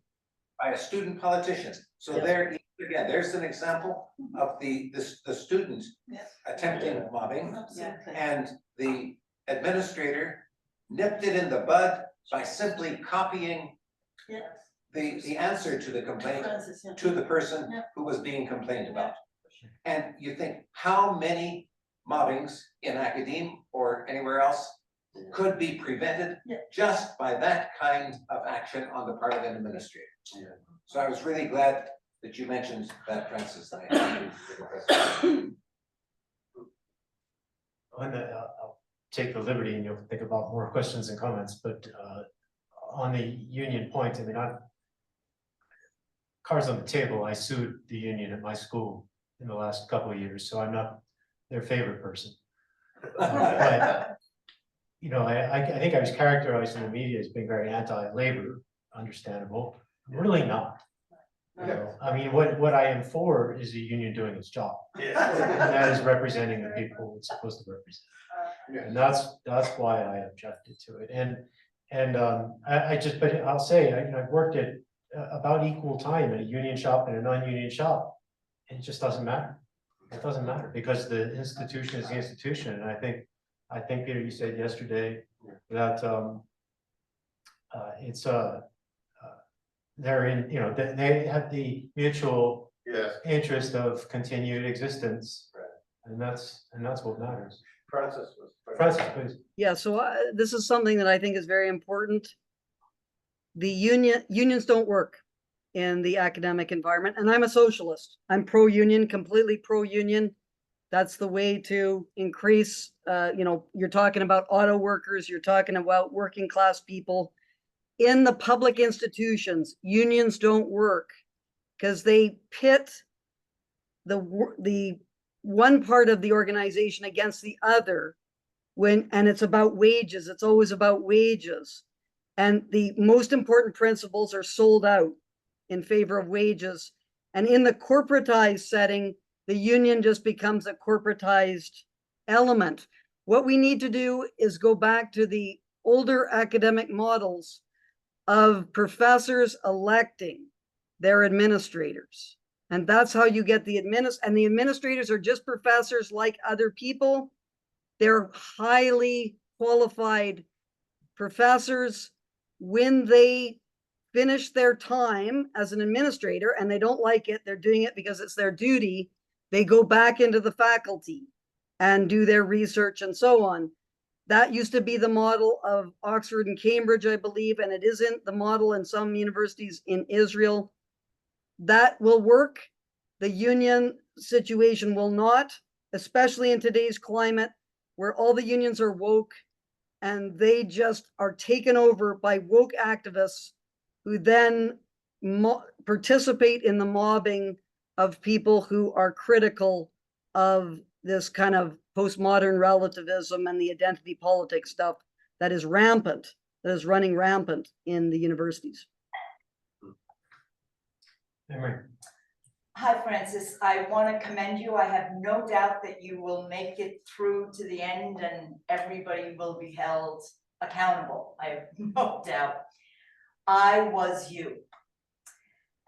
by a student politician. So there, again, there's an example of the student Yes. attempting mobbing, Absolutely. and the administrator nipped it in the bud by simply copying Yes. the answer to the complaint Francis, yeah. to the person Yeah. who was being complained about. And you think, how many mobbings in academia or anywhere else could be prevented Yeah. just by that kind of action on the part of an administrator? So I was really glad that you mentioned that, Francis. I'll take the liberty and you'll think about more questions and comments, but on the union point, I mean, cards on the table, I sued the union at my school in the last couple of years, so I'm not their favorite person. But, I think I was characterized in the media as being very anti-labor, understandable. I'm really not. I mean, what I am for is a union doing its job. And that is representing the people it's supposed to represent. And that's why I objected to it. And but I'll say, I've worked at about equal time at a union shop and a non-union shop. And it just doesn't matter. It doesn't matter because the institution is the institution. And I think, Peter, you said yesterday that it's they're in, they have the mutual interest of continued existence. And that's what matters. Francis, please. Yeah, so this is something that I think is very important. The unions don't work in the academic environment, and I'm a socialist. I'm pro-union, completely pro-union. That's the way to increase, you're talking about auto workers, you're talking about working class people. In the public institutions, unions don't work because they pit the one part of the organization against the other and it's about wages. It's always about wages. And the most important principles are sold out in favor of wages. And in the corporatized setting, the union just becomes a corporatized element. What we need to do is go back to the older academic models of professors electing their administrators. And that's how you get the administrators are just professors like other people. They're highly qualified professors. When they finish their time as an administrator and they don't like it, they're doing it because it's their duty, they go back into the faculty and do their research and so on. That used to be the model of Oxford and Cambridge, I believe, and it isn't the model in some universities in Israel. That will work. The union situation will not, especially in today's climate where all the unions are woke and they just are taken over by woke activists who then participate in the mobbing of people who are critical of this kind of postmodern relativism and the identity politics stuff that is rampant, that is running rampant in the universities. Emery. Hi, Francis. I want to commend you. I have no doubt that you will make it through to the end and everybody will be held accountable. I have no doubt. I was you.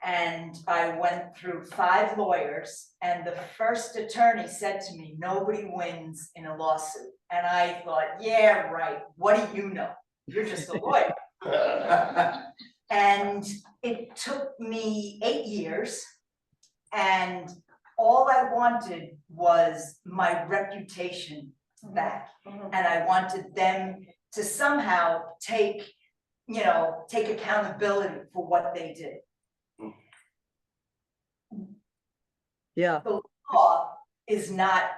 And I went through 5 lawyers, and the first attorney said to me, nobody wins in a lawsuit. And I thought, yeah, right. What do you know? You're just a lawyer. And it took me 8 years. And all I wanted was my reputation back. And I wanted them to somehow take accountability for what they did. Yeah. The law is not,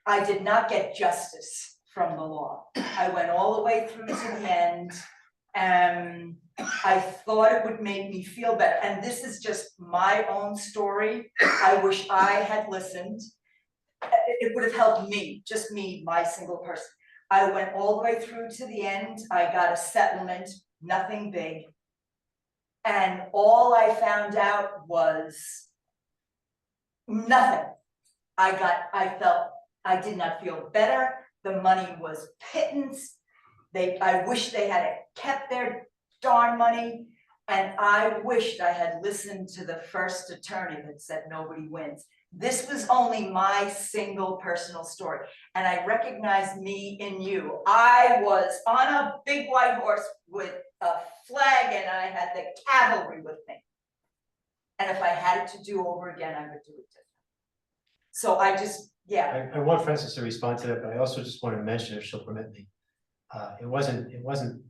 I did not get justice from the law. I went all the way through to the end. And I thought it would make me feel better. And this is just my own story. I wish I had listened. It would have helped me, just me, my single person. I went all the way through to the end. I got a settlement, nothing big. And all I found out was nothing. I did not feel better. The money was pittance. I wish they had kept their darn money. And I wished I had listened to the first attorney that said nobody wins. This was only my single personal story. And I recognized me in you. I was on a big white horse with a flag and I had the cavalry with me. And if I had it to do over again, I would do it different. So I just, yeah. I want Frances to respond to that, but I also just want to mention, if she'll permit me, it wasn't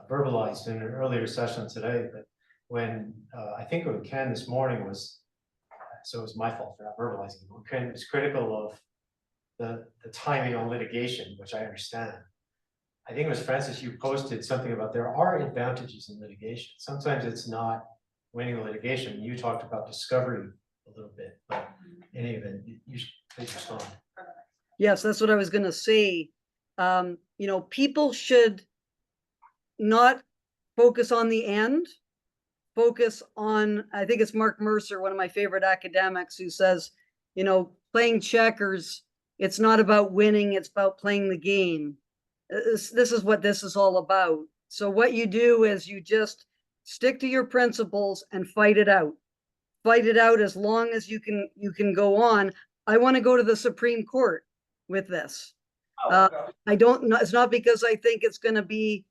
verbalized in an earlier session today, but when I think when Ken this morning was, so it was my fault for not verbalizing it. When Ken was critical of the timing on litigation, which I understand. I think it was Frances, you posted something about there are advantages in litigation. Sometimes it's not winning the litigation. You talked about discovery a little bit, but in any event, you should please respond. Yes, that's what I was going to say. People should not focus on the end, focus on, I think it's Mark Mercer, one of my favorite academics, who says, playing checkers, it's not about winning, it's about playing the game. This is what this is all about. So what you do is you just stick to your principles and fight it out. Fight it out as long as you can go on. I want to go to the Supreme Court with this. I don't know. It's not because I think it's going to be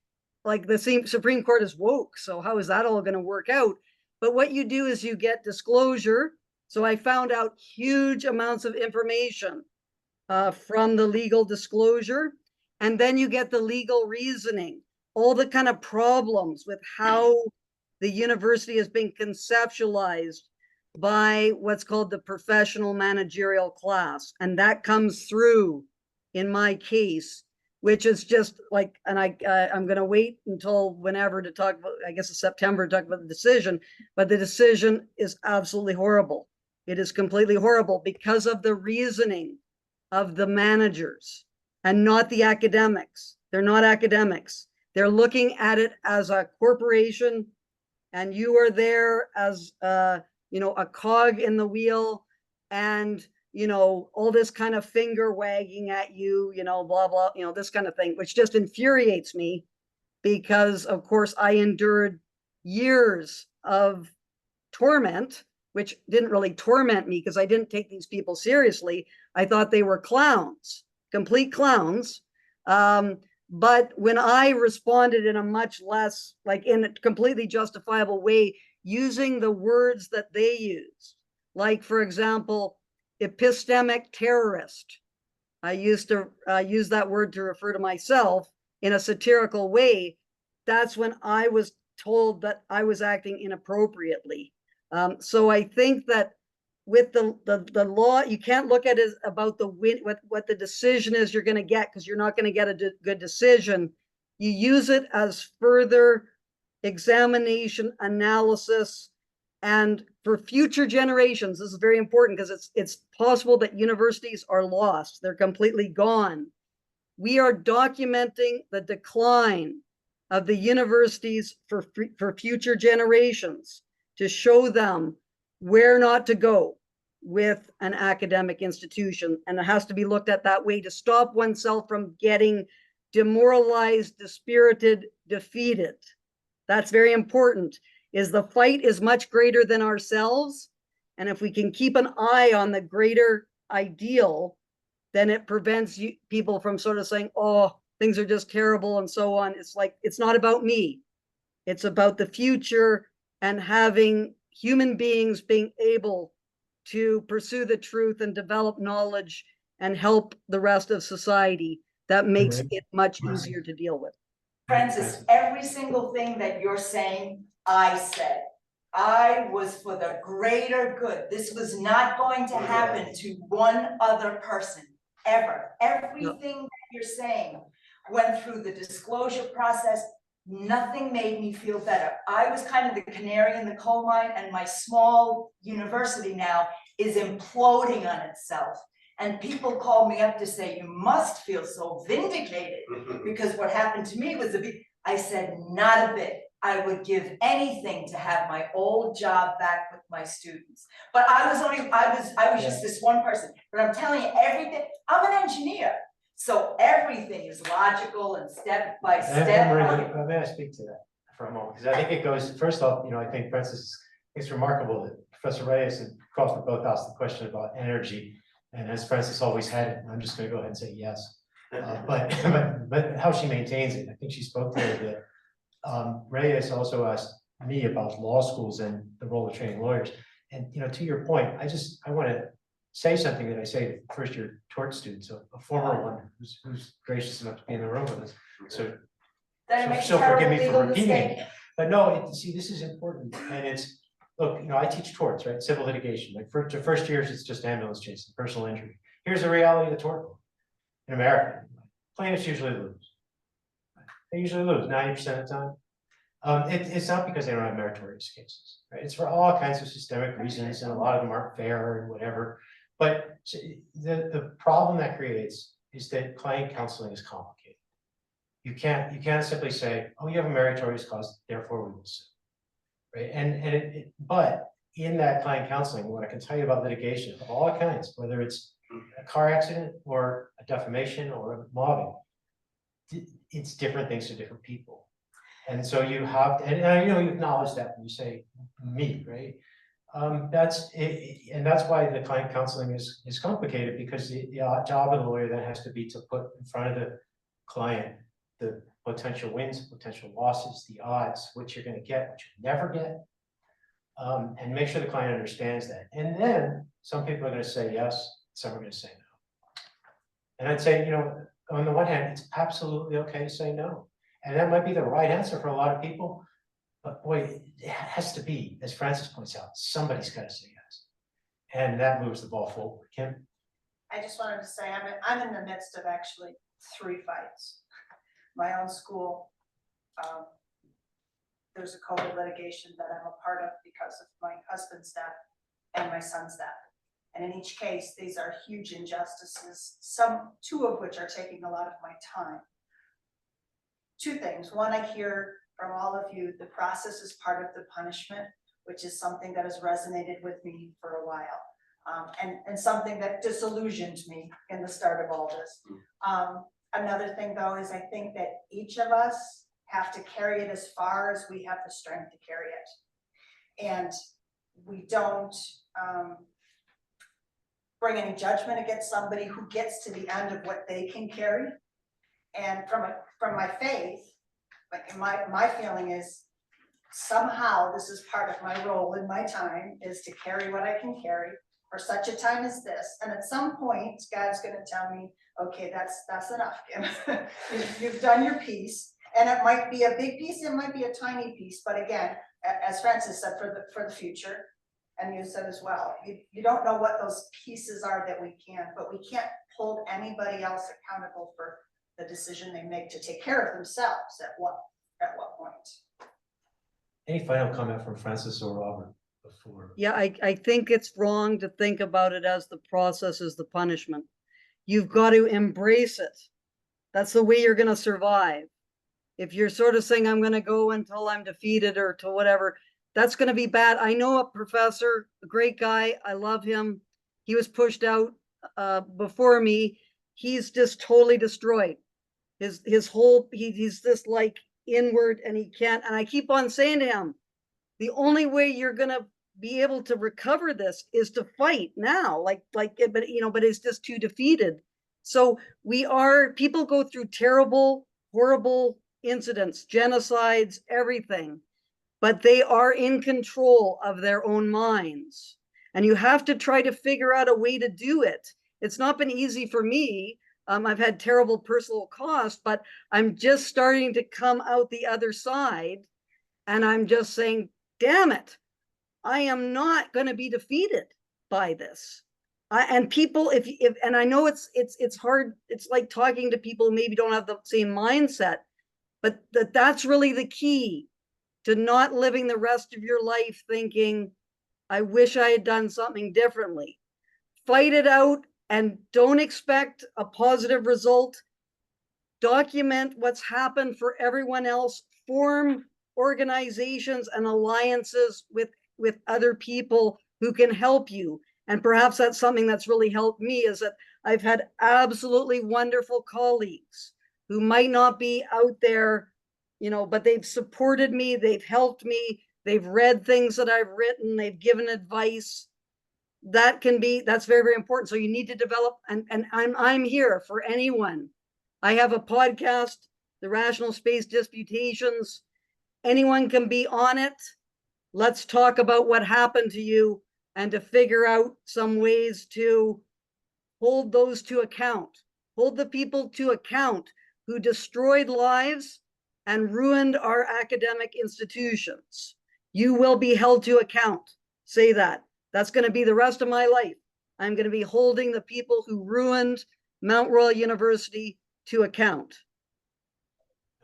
like the same Supreme Court is woke. So how is that all going to work out? But what you do is you get disclosure. So I found out huge amounts of information from the legal disclosure. And then you get the legal reasoning, all the kind of problems with how the university has been conceptualized by what's called the professional managerial class. And that comes through in my case, which is just like, and I'm going to wait until whenever to talk about, I guess it's September, to talk about the decision, but the decision is absolutely horrible. It is completely horrible because of the reasoning of the managers and not the academics. They're not academics. They're looking at it as a corporation, and you are there as a cog in the wheel, and all this kind of finger wagging at you, blah, blah, this kind of thing, which just infuriates me because, of course, I endured years of torment, which didn't really torment me because I didn't take these people seriously. I thought they were clowns, complete clowns. But when I responded in a much less, like in a completely justifiable way, using the words that they used, like, for example, epistemic terrorist, I used to use that word to refer to myself in a satirical way. That's when I was told that I was acting inappropriately. So I think that with the law, you can't look at it about the win, what the decision is you're going to get, because you're not going to get a good decision. You use it as further examination, analysis, and for future generations. This is very important because it's possible that universities are lost. They're completely gone. We are documenting the decline of the universities for future generations, to show them where not to go with an academic institution. And it has to be looked at that way to stop oneself from getting demoralized, dispirited, defeated. That's very important. Is the fight is much greater than ourselves. And if we can keep an eye on the greater ideal, then it prevents people from sort of saying, oh, things are just terrible and so on. It's like, it's not about me. It's about the future and having human beings being able to pursue the truth and develop knowledge and help the rest of society. That makes it much easier to deal with. Francis, every single thing that you're saying, I said. I was for the greater good. This was not going to happen to one other person, ever. Everything that you're saying went through the disclosure process. Nothing made me feel better. I was kind of the canary in the coal mine, and my small university now is imploding on itself. And people call me up to say, you must feel so vindicated because what happened to me was I said, not a bit. I would give anything to have my old job back with my students. But I was just this one person. But I'm telling you, everything, I'm an engineer. So everything is logical and step by step. May I speak to that for a moment? Because I think it goes, first off, I think Francis, it's remarkable that Professor Reyes and Crawford both asked the question about energy. And as Francis always had it, I'm just going to go ahead and say yes. But how she maintains it, I think she spoke to it a bit. Reyes also asked me about law schools and the role of training lawyers. And to your point, I want to say something that I say to first year tort students, a former one who's gracious enough to be in the room with us. So she'll forgive me for repeating it. But no, see, this is important. And it's, look, I teach torts, right? Civil litigation. Like to first years, it's just ambulance chasing, personal injury. Here's the reality of the tort in America. Plaintiffs usually lose. They usually lose 90% of the time. It's not because they don't have meritorious cases, right? It's for all kinds of systemic reasons, and a lot of them aren't fair and whatever. But the problem that creates is that client counseling is complicated. You can't simply say, oh, you have a meritorious cause, therefore we will sue, right? But in that client counseling, what I can tell you about litigation of all kinds, whether it's a car accident or a defamation or a mobbing, it's different things to different people. And so you have to, and you acknowledge that when you say me, right? That's it, and that's why the client counseling is complicated, because the job of the lawyer then has to be to put in front of the client the potential wins, potential losses, the odds, what you're going to get, what you never get, and make sure the client understands that. And then some people are going to say yes, some are going to say no. And I'd say, on the one hand, it's absolutely okay to say no. And that might be the right answer for a lot of people, but boy, it has to be, as Francis points out, somebody's got to say yes. And that moves the ball forward. Kim? I just wanted to say, I'm in the midst of actually 3 fights. My own school, there's a COVID litigation that I'm a part of because of my husband's death and my son's death. And in each case, these are huge injustices, 2 of which are taking a lot of my time. 2 things. One, I hear from all of you, the process is part of the punishment, which is something that has resonated with me for a while, and something that disillusioned me in the start of all this. Another thing, though, is I think that each of us have to carry it as far as we have the strength to carry it. And we don't bring any judgment against somebody who gets to the end of what they can carry. And from my faith, like my feeling is somehow this is part of my role in my time, is to carry what I can carry for such a time as this, and at some point, God's gonna tell me, okay, that's enough, Kim. You've done your piece, and it might be a big piece, it might be a tiny piece, but again, as Francis said, for the future, and you said as well, you don't know what those pieces are that we can, but we can't hold anybody else accountable for the decision they make to take care of themselves at what point. Any final comment from Francis or Robert before? Yeah, I think it's wrong to think about it as the process is the punishment. You've got to embrace it. That's the way you're going to survive. If you're sort of saying, I'm going to go until I'm defeated or to whatever, that's going to be bad. I know a professor, a great guy. I love him. He was pushed out before me. He's just totally destroyed. His whole, he's just like inward and he can't. And I keep on saying to him, the only way you're going to be able to recover this is to fight now, but it's just too defeated. So people go through terrible, horrible incidents, genocides, everything, but they are in control of their own minds. And you have to try to figure out a way to do it. It's not been easy for me. I've had terrible personal cost, but I'm just starting to come out the other side. And I'm just saying, damn it, I am not going to be defeated by this. And people, and I know it's hard. It's like talking to people who maybe don't have the same mindset, but that's really the key to not living the rest of your life thinking, I wish I had done something differently. Fight it out and don't expect a positive result. Document what's happened for everyone else. Form organizations and alliances with other people who can help you. And perhaps that's something that's really helped me, is that I've had absolutely wonderful colleagues who might not be out there, but they've supported me, they've helped me, they've read things that I've written, they've given advice. That's very, very important. So you need to develop, and I'm here for anyone. I have a podcast, the Rational Space Disputations. Anyone can be on it. Let's talk about what happened to you and to figure out some ways to hold those to account. Hold the people to account who destroyed lives and ruined our academic institutions. You will be held to account. Say that. That's going to be the rest of my life. I'm going to be holding the people who ruined Mount Royal University to account.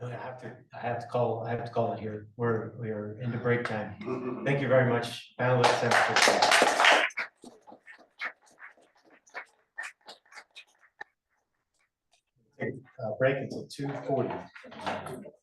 I have to call it here. We are into break time. Thank you very much, panelists. Break until 2:40.